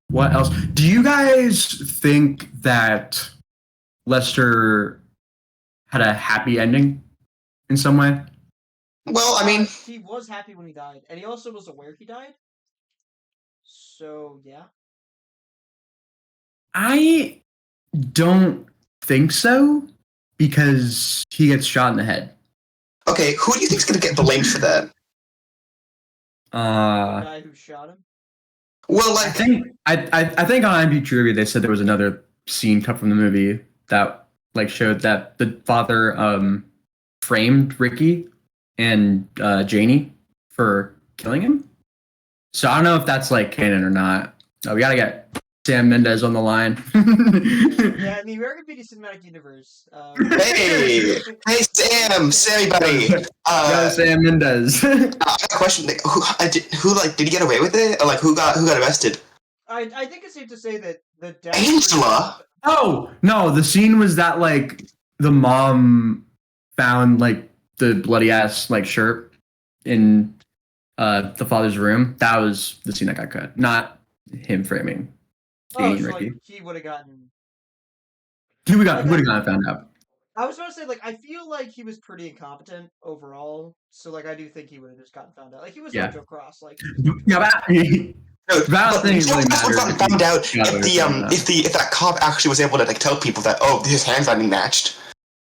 What else? Do you guys think that Lester had a happy ending in some way? Well, I mean, he was happy when he died, and he also was aware he died. So yeah. I don't think so, because he gets shot in the head. Okay, who do you think's gonna get blamed for that? The guy who shot him. Well, like I think on IMDb Trivia they said there was another scene cut from the movie that like showed that the father framed Ricky and Janie for killing him. So I don't know if that's like canon or not. We gotta get Sam Mendes on the line. Yeah, in the American PD Cinematic Universe. Hey, Sammy buddy. Sam Mendes. I have a question. Who did he get away with it? Or like who got arrested? I think it's safe to say that the death. Angela. Oh no, the scene was that like the mom found like the bloody ass like shirt in the father's room. That was the scene that got cut, not him framing. Ricky. Like, he would have gotten. He would have gotten found out. I was about to say, like, I feel like he was pretty incompetent overall, so like I do think he would have just gotten found out. Like he was like Joe Cross, like. Yeah, that thing really matters. Found out if that cop actually was able to like tell people that his handwriting matched.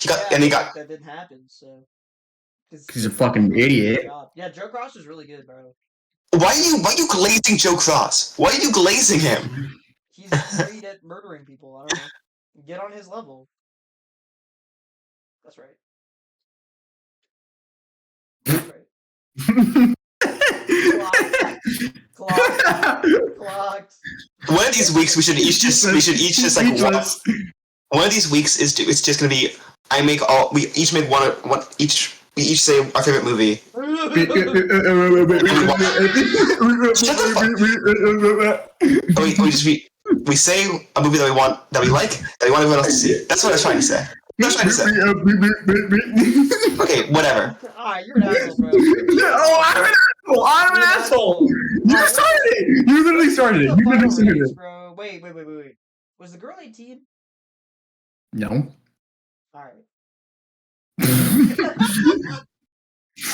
That didn't happen. So. He's a fucking idiot. Yeah, Joe Cross is really good, bro. Why are you glazing Joe Cross? Why are you glazing him? He's great at murdering people. I don't know. Get on his level. That's right. Clocked. One of these weeks we should each just like one of these weeks it's just gonna be we each make one we each say our favorite movie. We say a movie that we like, that we want everyone else to see. That's what I was trying to say. Okay, whatever. You're an asshole, bro. I'm an asshole. You started it. You literally started it. Bro. Wait. Was the girl 18? No. Alright.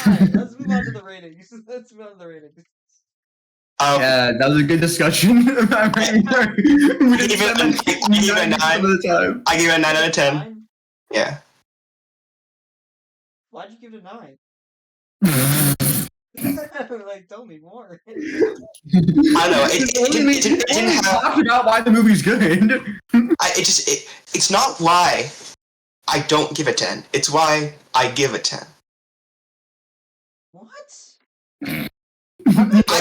Alright, let's move on to the ratings. Yeah, that was a good discussion. I gave it a 9. I gave it a 9 out of 10. 9? Yeah. Why'd you give it a 9? Like, tell me more. I don't know. It didn't have. Talk about why the movie's good. It's not why I don't give it 10. It's why I give it 10. What? I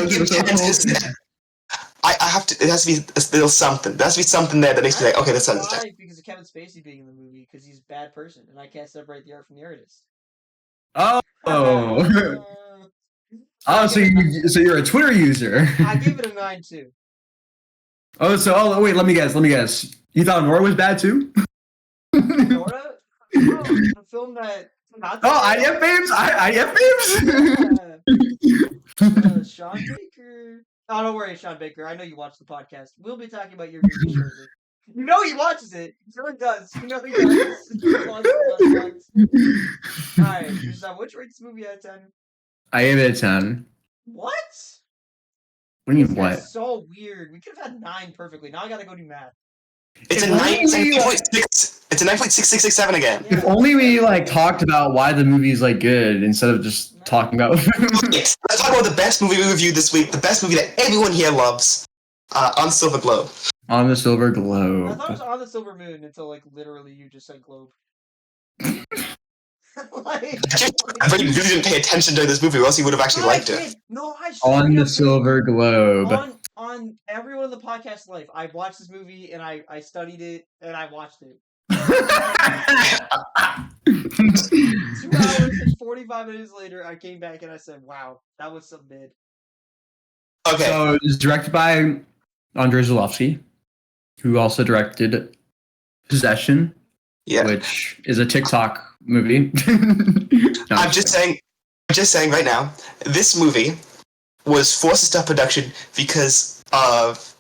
give 10. I have to. It has to be a little something. There has to be something there that makes me like, okay, that's not. Because of Kevin Spacey being in the movie, because he's a bad person, and I can't separate the art from the artist. Oh. Oh, so you're a Twitter user. I give it a 9 too. Wait, let me guess. You thought Nora was bad too? Nora? Oh, the film that. IDF babes. Sean Baker. Oh, don't worry, Sean Baker. I know you watch the podcast. We'll be talking about your movie shortly. You know he watches it. He really does. You know he does. Alright, Gustavo, what'd you rate this movie out of 10? I gave it a 10. What? What do you mean, what? That's so weird. We could have had 9 perfectly. Now I gotta go do math. It's a 9.6. It's a 9.6667 again. If only we talked about why the movie's good instead of just talking about. Let's talk about the best movie we reviewed this week. The best movie that everyone here loves. On Silver Globe. On the Silver I Globe. thought it was On the Silver Moon until literally you just said Globe. I really didn't pay attention during this movie, or else he would have actually liked it. No, On the Silver Globe. On everyone in the podcast life, I watched this movie and I studied it and I watched it. 2 hours and 45 minutes later, I came back and I said, "Wow, that was some mid." Okay. So it was directed by Andrei Zulawski, who also directed Possession, which is a TikTok movie. I'm just saying right now, this movie was forced to stop production because of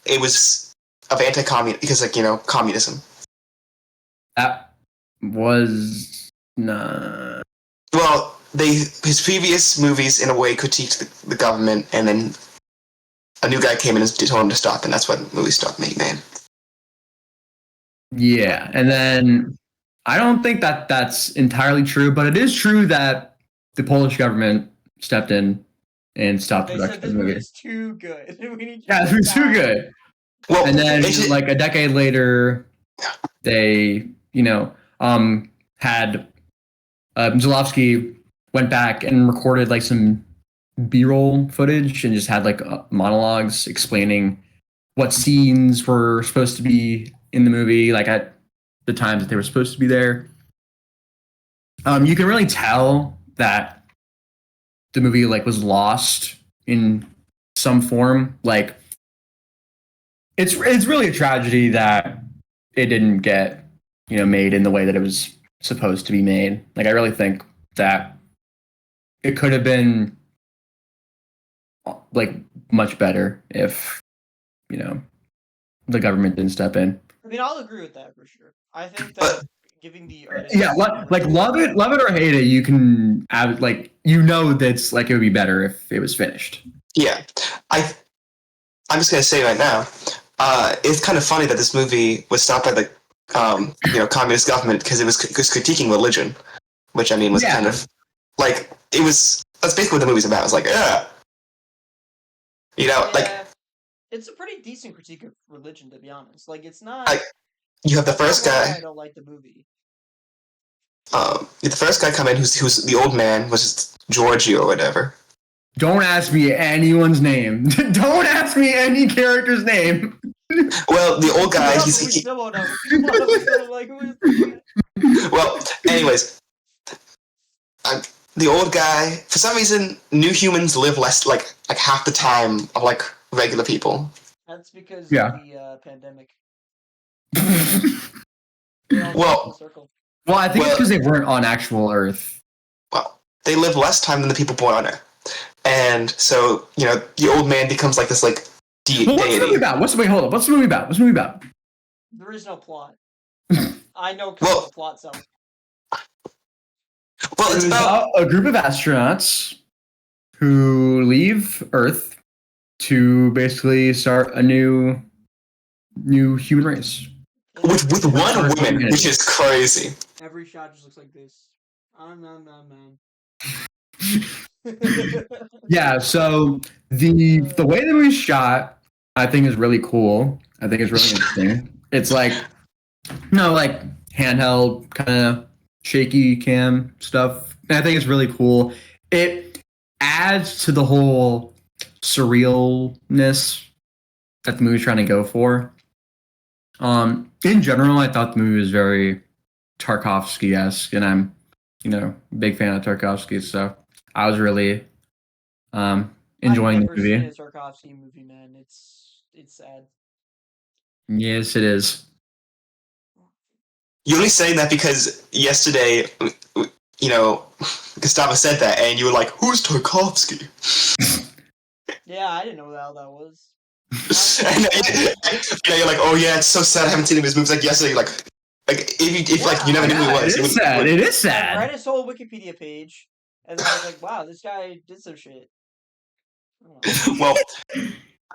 it was of anti-communism, because communism. That was nah. Well, his previous movies in a way critiqued the government, and then a new guy came in and told him to stop, and that's when the movie stopped being made. Yeah, and then I don't think that's entirely true, but it is true that the Polish government stepped in and stopped production of the movie. It's too good. It was too good. Well, and then a decade later, they had Zulawski went back and recorded some B-roll footage and just had monologues explaining what scenes were supposed to be in the movie, at the times that they were supposed to be there. You can really tell that the movie was lost in some form. It's really a tragedy that it didn't get made in the way that it was supposed to be made. I really think that it could have been much better if the government didn't step in. I mean, I'll agree with that for sure. I think that giving the artist love it or hate it, you can have that's it would be better if it was finished. Yeah, I'm just gonna say right now, it's kind of funny that this movie was stopped by the communist government because it was critiquing religion, which was kind of it was. That's basically what the movie's about. It's it's a pretty decent critique of religion, to be honest. It's not. You have the first guy. I don't like the movie. The first guy come in who's the old man, was Georgie or whatever. Don't ask me anyone's name. Don't ask me any character's name. Well, the old guy. Well, anyways, the old guy. For some reason, new humans live less, half the time of regular people. That's because of the pandemic. Well, I think it's because they weren't on actual Earth. Well, they live less time than the people born on Earth, and so the old man becomes this deity. What's the movie about? What's the movie about? There is no plot. I know the plot sells. Well, it's about a group of astronauts who leave Earth to basically start a new human race. With one woman, which is crazy. Every shot just looks like this. Yeah, so the way the movie's shot, I think is really cool. I think it's really interesting. It's like like handheld kind of shaky cam stuff. And I think it's really cool. It adds to the whole surrealness that the movie's trying to go for. In general, I thought the movie was very Tarkovsky-esque, and I'm, a big fan of Tarkovsky, so I was really enjoying the I've never seen a movie. Tarkovsky movie, man. It's sad. Yes, it is. You're only saying that because yesterday, Gustavo said that, and you were like, "Who's Tarkovsky?" Yeah, I didn't know how that was. And you're like, "Oh yeah, it's so sad. I haven't seen his movies." Like yesterday, like if like you never knew who he was, It is sad. It is I sad. read his whole Wikipedia page, and then I was like, "Wow, this guy did some shit." Well,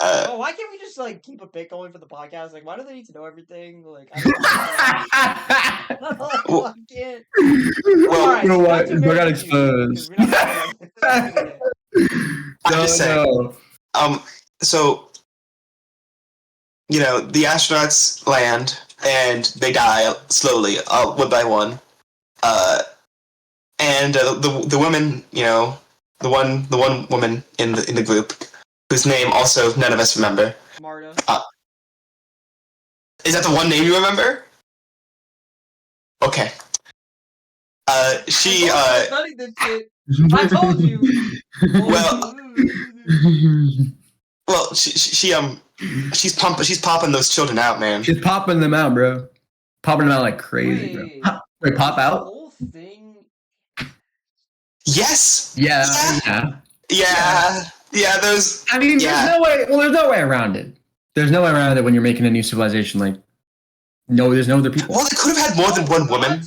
oh, why can't we just like keep a bit going for the podcast? Like, why do they need to know everything? Like, I don't know. I can't. Well, Alright, you know back what? to I got American exposed. Beauty, 'cause we're not gonna- I'm just saying. So the astronauts land and they die slowly, one by one. And the woman, the one woman in the group, whose name also none of us remember. Marta. Is that the one name you remember? Okay. She. Studied this shit. I told you. Well, she's popping those children out, man. She's popping them out, bro. Popping them out like crazy, bro. Wait, pop out? The whole thing. Yes. Yeah. There's. I mean, there's no way. Well, there's no way around it. There's no way around it when you're making a new civilization. Like, no, there's no other people. Well, they could have had more than one woman.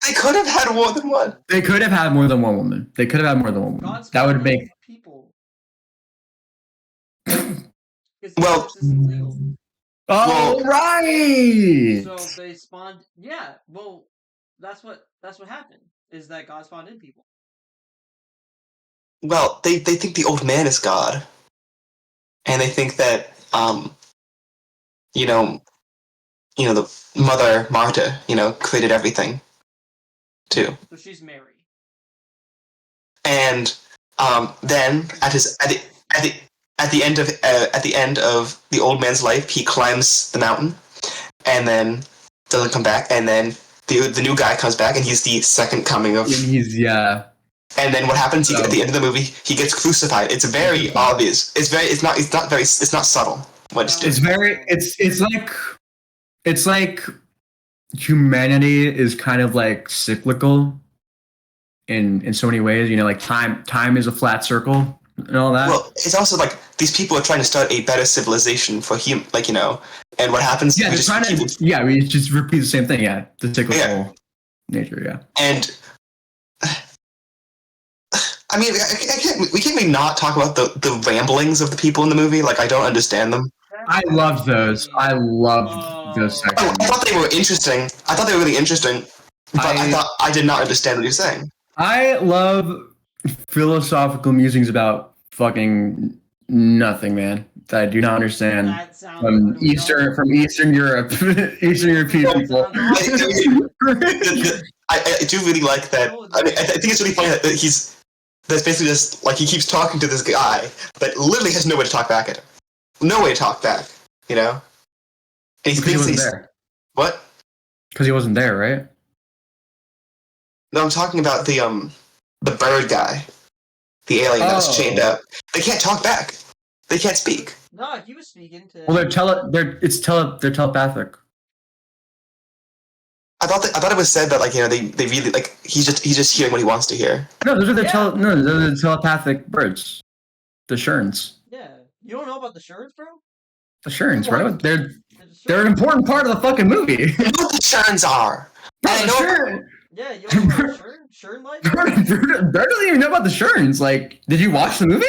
They could have had more than one. They could have had more than one woman. They could have had more than one woman. That would make people. Well. Oh, right. So they spawned. Yeah. Well, that's what happened. Is that God spawned in people? Well, they think the old man is God, and they think that the mother Marta, created everything, too. So she's Mary. And then at the end of the old man's life, he climbs the mountain, and then doesn't come back, and then the new guy comes back, and he's the second coming of. And then what happens? At the end of the movie, he gets crucified. It's very obvious. It's not subtle. It's like humanity is kind of like cyclical in so many ways. Like time is a flat circle and all that. Well, it's also like these people are trying to start a better civilization for and what happens? Yeah, we just repeat the same thing. Yeah, the cyclical nature. Yeah, and I mean, we can't really not talk about the ramblings of the people in the movie. Like, I don't understand them. I loved those. I loved those sections. I thought they were interesting. I thought they were really interesting, but I did not understand what you were saying. I love philosophical musings about fucking nothing, man. That I do not understand from Eastern Europe, Eastern European people. I do really like that. I mean, I think it's really funny that that's basically just like he keeps talking to this guy, but literally has no way to talk back at him. No way to talk back, And he wasn't there. What? Because he wasn't there, right? No, I'm talking about the bird guy, the alien that was chained up. They can't talk back. They can't speak. No, he was speaking to. Well, they're telepathic. I thought it was said that they really he's just hearing what he wants to hear. No, those are those are the telepathic birds, the Sherns. Yeah, you don't know about the Sherns, bro? The Sherns, bro. They're an important part of the fucking movie. You know what the Sherns are? Yeah, you don't know about Shern life? Bert doesn't even know about the Sherns. Like, did you watch the movie?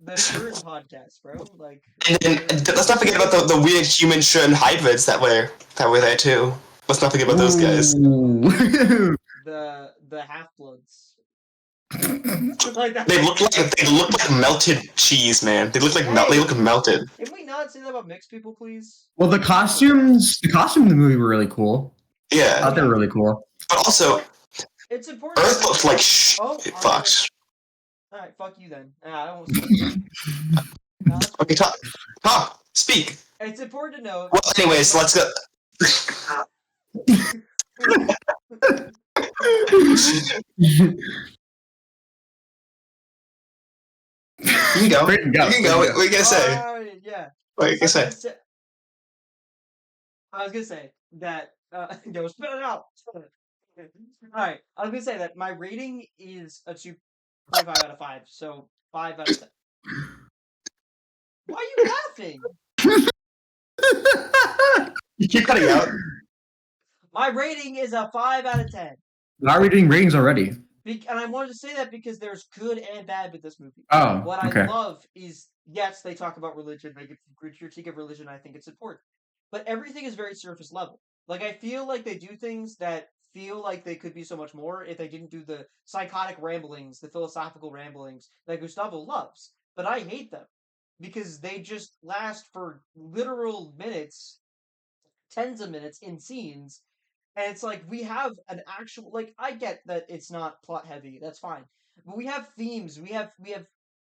The Shern podcast, bro. Like, and let's not forget about the weird human Shern hybrids that were there too. Let's not forget about those guys. the half-bloods. Like that. They look like melted cheese, man. They look like they look melted. Can we not say that about mixed people, please? Well, the costumes in the movie were really cool. I Yeah, thought they were really cool. but also it's important. Earth looks like fucks. All right, fuck you then. I won't say that. Okay, talk, speak. It's important to know. Well, anyways, let's go. You can go. Brayden, go. You can go. What are you gonna say? Yeah. What are you gonna say? I was gonna say that. Yo, spit it out. All right. I was gonna say that my rating is a 2.5 out of 5. So 5 out of 10. Why are you laughing? You keep cutting out. My rating is a 5 out of 10. Why are we doing ratings already? And I wanted to say that because there's good and bad with this movie. Oh, what okay. I love is, yes, they talk about religion, they give a critique of religion, I think it's important. But everything is very surface level. Like, I feel like they do things that feel like they could be so much more if they didn't do the psychotic ramblings, the philosophical ramblings that Gustavo loves. But I hate them because they just last for literal minutes, tens of minutes in scenes. And it's like, we have an actual, like, I get that it's not plot heavy, that's fine. But we have themes, we have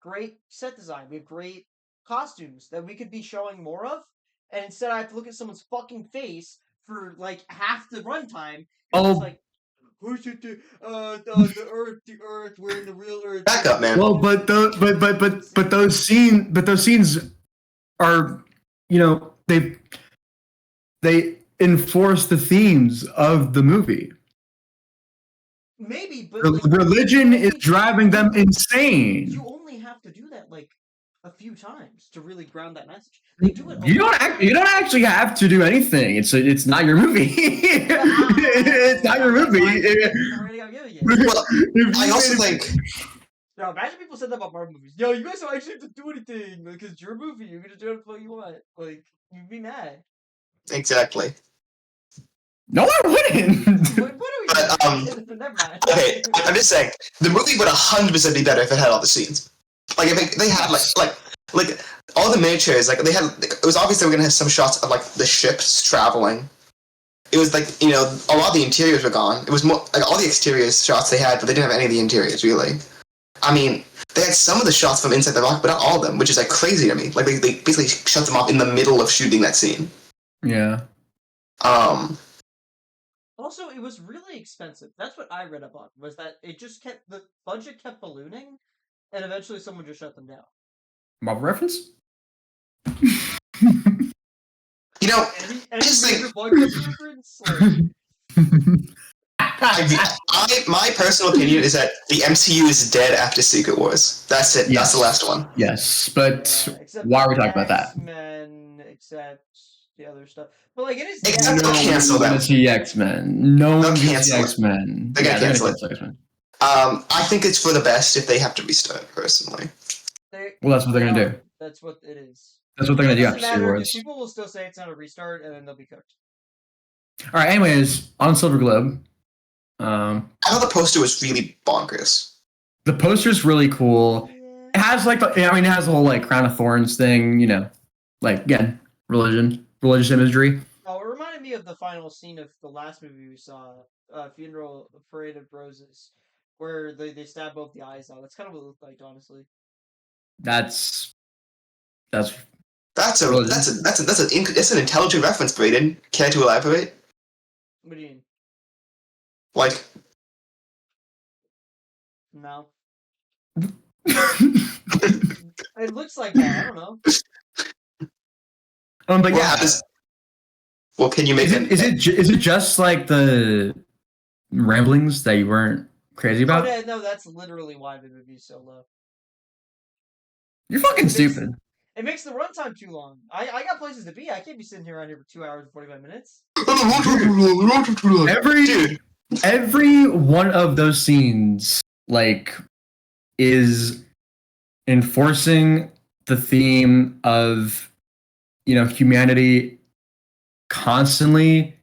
great set design, we have great costumes that we could be showing more of. And instead I have to look at someone's fucking face for, like, half the runtime. Oh. It's like, who should do, the earth, we're in the real earth. Back up, man. Well, but those scenes are, you know, they enforce the themes of the movie. Maybe, but religion is driving them insane. You only have to do that like a few times to really ground that message. They do it. You don't actually have to do anything. It's not your movie. It's not your movie. Well, I also think. Yo, imagine people said that about Marvel movies. Yo, you guys don't actually have to do anything because it's your movie. You're gonna do it what you want. Like, you'd be mad. Exactly. No, I wouldn't. What are we doing? Never mind. Okay, I'm just saying the movie would 100% be better if it had all the scenes. Like if they had like all the miniatures. Like they had. It was obvious they were gonna have some shots of like the ships traveling. It was like, you know, a lot of the interiors were gone. It was more like all the exterior shots they had, but they didn't have any of the interiors really. I mean, they had some of the shots from inside the rock, but not all of them, which is like crazy to me. Like they basically shut them off in the middle of shooting that scene. Yeah. Also, it was really expensive. That's what I read about. Was that it just kept the budget kept ballooning, and eventually someone just shut them down. Marvel reference? You know, any major blockbuster reference? Like... my personal opinion is that the MCU is dead after Secret Wars. That's it. Yes. That's the last one. Yes, but why are we talking about that? X-Men, except the other stuff. But like it is. Except they'll cancel them. See X-Men. No one cancel X-Men. They're gonna cancel X-Men. I think it's for the best if they have to restart. Personally. Well, that's what they're gonna do. That's what it is. That's what they're gonna do after Secret Wars. People will still say it's not a restart, and then they'll be cooked. All right. Anyways, on Silver Globe. I thought the poster was really bonkers. The poster's really cool. Yeah. It has like it has the whole like Crown of Thorns thing, you know, like again, religious imagery. Oh, it reminded me of the final scene of the last movie we saw, Funeral Parade of Roses, where they stab both the eyes out. That's kind of what it looked like, honestly. That's an intelligent reference, Brayden. Care to elaborate? What do you mean? Like, no. It looks like that. I don't know. But yeah. Well, can you make it? Is it just like the ramblings that you weren't crazy about? Oh, no, that's literally why the movie's so low. You're fucking stupid. It makes the runtime too long. I got places to be. I can't be sitting here around here for 2 hours and 45 minutes. Every one of those scenes, like, is enforcing the theme of, you know, humanity constantly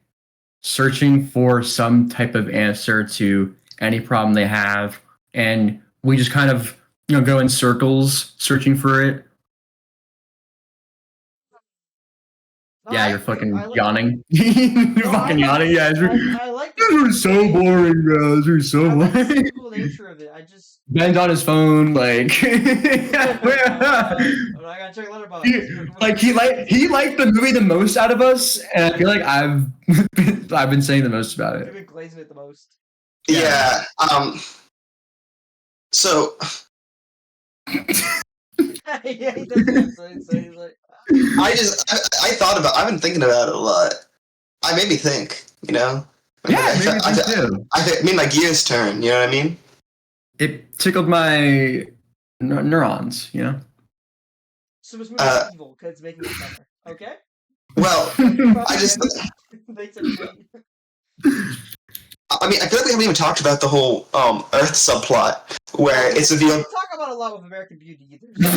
searching for some type of answer to any problem they have and we just kind of go in circles searching for it. Yeah, you're fucking yawning. You're fucking yawning. Yeah, I like this was so boring, bro. This was so I like the boring. simple nature of it. I just Ben's on his phone, like. I'm not gonna check Letterboxd. he liked the movie the most out of us, and I feel like I've been saying the most about You've it. been glazing it the most. Yeah. So Yeah, he does that. So he's like, I thought about. I've been thinking about it a lot. I made me think. Yeah, maybe me too. I made my gears turn. You know what I mean? It tickled my neurons. so this movie is evil because it's making it better. Okay. Well, I just. Thanks, everybody. I mean, I feel like we haven't even talked about the whole Earth subplot where it's revealed. We talk about a lot with American Beauty either. So.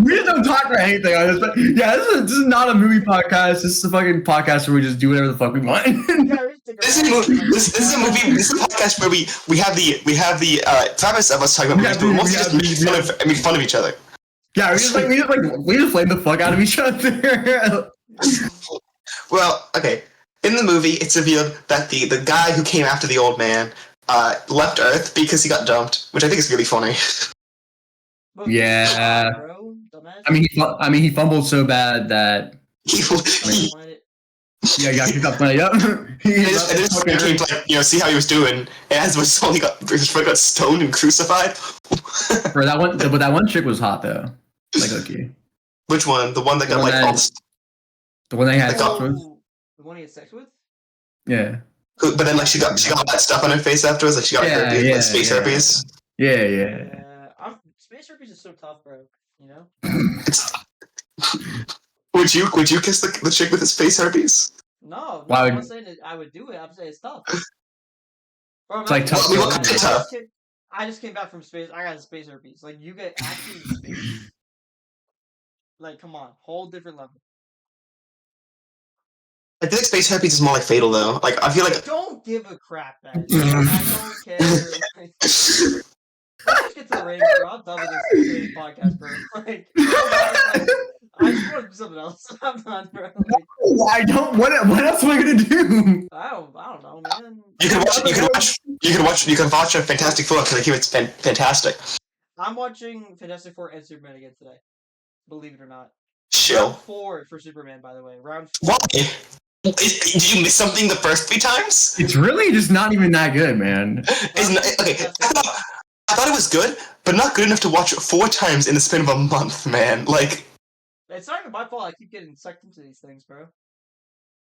We just don't talk about anything on this, but yeah, this is not a movie podcast. This is a fucking podcast where we just do whatever the fuck we want. This is a movie. This is a podcast where we have the premise of us talking about movies, but we mostly just make fun of each other. Yeah, we just flame the fuck out of each other. Well, okay. In the movie, it's revealed that the guy who came after the old man left Earth because he got dumped, which I think is really funny. Yeah. I mean, he fumbled so bad that yeah, he got kicked off plenty up. And this came to see how he was doing, and as was he got stoned and crucified. Bro, but that one chick was hot though. Like, okay. Which one? The one that got the one they had sex with. The one he had sex with? Yeah. But then she got that stuff on her face afterwards, like she got herpes, space herpes. Yeah. Space herpes is so tough, bro. You know. Would you kiss the chick with his face herpes? No, I'm not saying that I would do it. I'm saying it's tough. Bro, it's like tough. I just came back from space. I got space herpes. Like you get actually space. Like, come on, whole different level. I feel like space herpes is more like fatal though. Like I feel like don't give a crap, man. I don't care. Let's get to the ratings, bro. I'm done with this podcast, bro. Like, I just want to do something else. I'm done, bro. Like, I don't. What else am I gonna do? I don't know, man. You can watch a Fantastic Four because I hear it's fantastic. I'm watching Fantastic Four and Superman again today. Believe it or not. Chill. Round 4 for Superman, by the way. Round 4. Why? Did you miss something the first 3 times? It's really just not even that good, man. Okay, I thought it was good, but not good enough to watch it 4 times in the span of a month, man. Like, it's not even my fault. I keep getting sucked into these things, bro.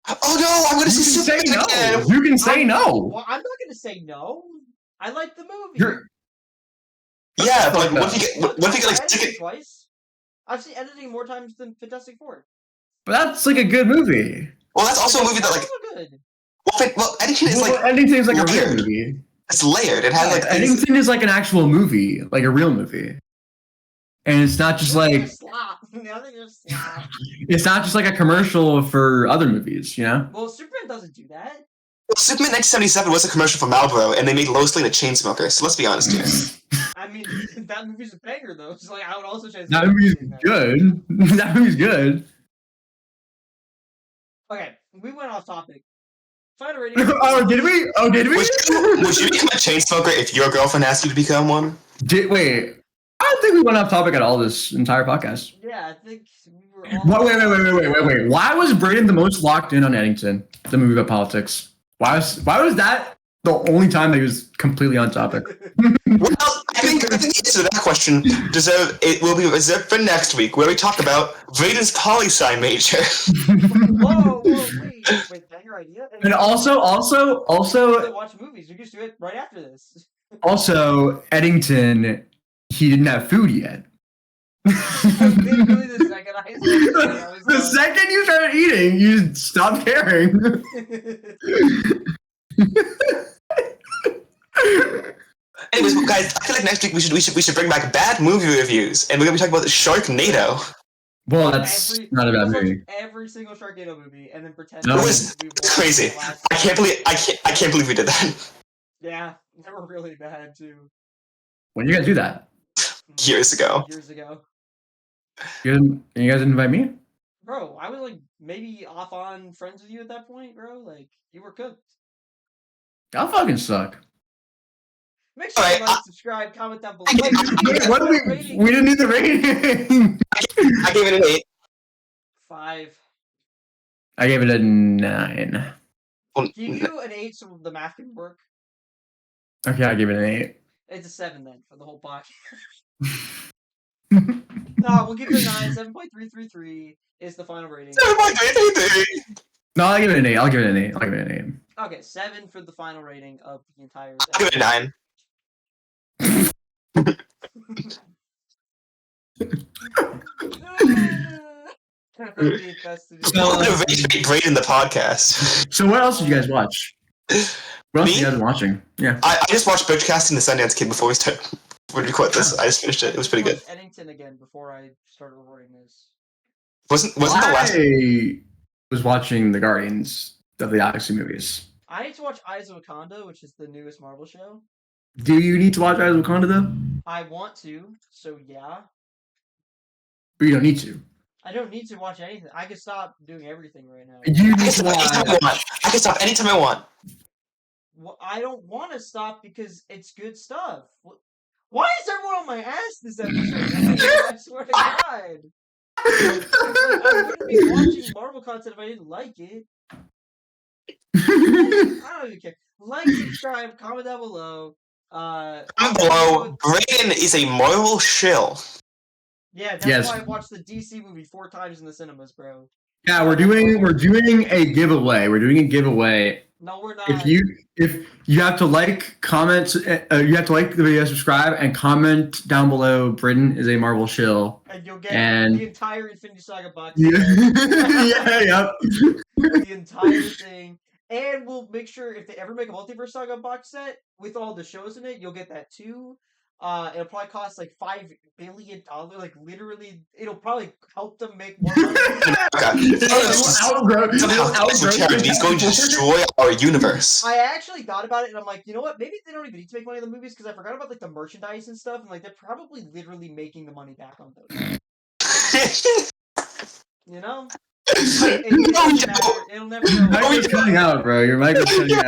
Oh no! I'm gonna say no. again. You can say no. Well, I'm not gonna say no. I like the movie. Yeah, but like, what if you get like sick? Twice. I've seen editing more times than Fantastic Four. But that's like a good movie. Well, that's also a movie that like. Good. Well, Eddington is like. Eddington is like a real movie. It's layered. It has like. Eddington is like an actual movie, like a real movie. And it's not just like. It's not just like a commercial for other movies, you know? Well, Superman doesn't do that. Well, Superman 1977 was a commercial for Marlboro, and they made Lois Lane a chain smoker. So let's be honest here. I mean, that movie's a banger, though. So like, I would also say that movie's good. That movie's good. Okay, we went off topic. Find a rating. Did we? Would you become a chain smoker if your girlfriend asked you to become one? Wait. I don't think we went off topic at all this entire podcast. Yeah, I think we were all... Wait. Why was Brayden the most locked in on Eddington, the movie about politics? Why was that the only time that he was completely on topic? Well, I think the answer to that question will be reserved for next week, where we talk about Brayden's poli-sci major. Whoa, wait, that your idea? And also, watch movies. We just do it right after this. Also, Eddington, he didn't have food yet. Literally the second I said it, the second you started eating, you stopped caring. Anyways, guys, I feel like next week we should bring back bad movie reviews, and we're gonna be talking about Sharknado. Well, that's not a bad movie. Every single Sharknado movie, and then pretend. It was crazy. I can't believe we did that. Yeah, They were really bad too. When you guys do that? Years ago. Years ago. You guys didn't invite me? Bro, I was like maybe off on friends with you at that point, bro. Like you were cooked. Y'all fucking suck. Make sure you like, subscribe, comment down below. Wait, What did we didn't do the rating. I gave it an 8. 5. I gave it a 9. Well, Can you do an 8 so the math can work? Okay, I gave it an 8. It's a 7 then for the whole podcast. No, we'll give it a 9. 7.333 is the final rating. 7.333. No, I'll give it an 8. I'll give it an 8. I'll give it an 8. Okay, 7 for the final rating of the entire. I'll give it a 9. Motivate Brayden the podcast. So what else did you guys watch? What else Me? you guys watching? Yeah. I just watched Butchcasting the Sundance Kid before we record this. I just finished it. It was pretty good. Eddington again before I started recording this. Wasn't the last? I was watching the Guardians of the Galaxy movies. I need to watch Eyes of Wakanda, which is the newest Marvel show. Do you need to watch Eyes of Wakanda though? I want to, so yeah. But you don't need to. I don't need to watch anything. I can stop doing everything right now. You I can need to stop anytime I watch. want. I can stop anytime I want. Well, I don't want to stop because it's good stuff. Why is everyone on my ass this episode? I swear to God. I wouldn't be watching Marvel content if I didn't like it. I don't even care. Like, subscribe, comment down below. Comment below. Brayden is a Marvel shill. Yeah, that's Yes. why I watched the DC movie 4 times in the cinemas, bro. Yeah, we're doing a giveaway. We're doing a giveaway. No, we're not. If you have to like, comment, you have to like the video, subscribe, and comment down below. Brayden is a Marvel shill. And you'll get And- the entire Infinity Saga box. Yeah, yep. The entire thing. And we'll make sure if they ever make a Multiverse Saga box set with all the shows in it, you'll get that too. It'll probably cost like $5 billion. Like literally, it'll probably help them make more money. He's going to destroy our universe. I actually thought about it, and I'm like, you know what? Maybe they don't even need to make money on the movies because I forgot about like the merchandise and stuff, and like they're probably literally making the money back on those. You know? It doesn't matter. It'll never Your go. mic is cutting out, bro. Your mic is cutting out.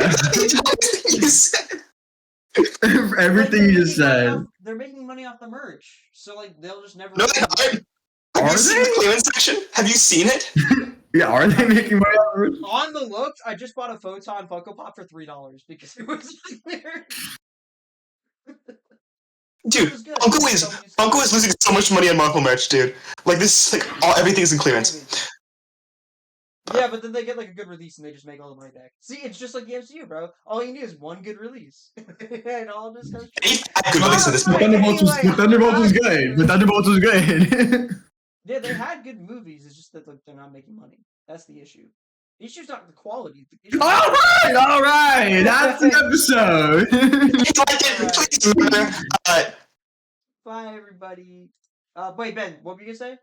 Everything you just said. They're making money off the merch, so like they'll just never. No, they aren't. Have you seen the clearance section? Have you seen it? Yeah, are they making money off of it? On the looks, I just bought a Photon Funko Pop for $3 because it was there. Dude, Funko is losing so much money on Marvel merch, dude. Like this, like everything's in clearance. Yeah, but then they get like a good release and they just make all the money back. See, it's just like the MCU, bro. All you need is one good release, and all this goes. Good release at this point. Thunderbolts was good. The Thunderbolts was good. Yeah, they had good movies. It's just that like they're not making money. That's the issue. The issue's not the quality. The issue's all right. That's the episode. Please remember, Bye, everybody. Wait, Ben, what were you gonna say?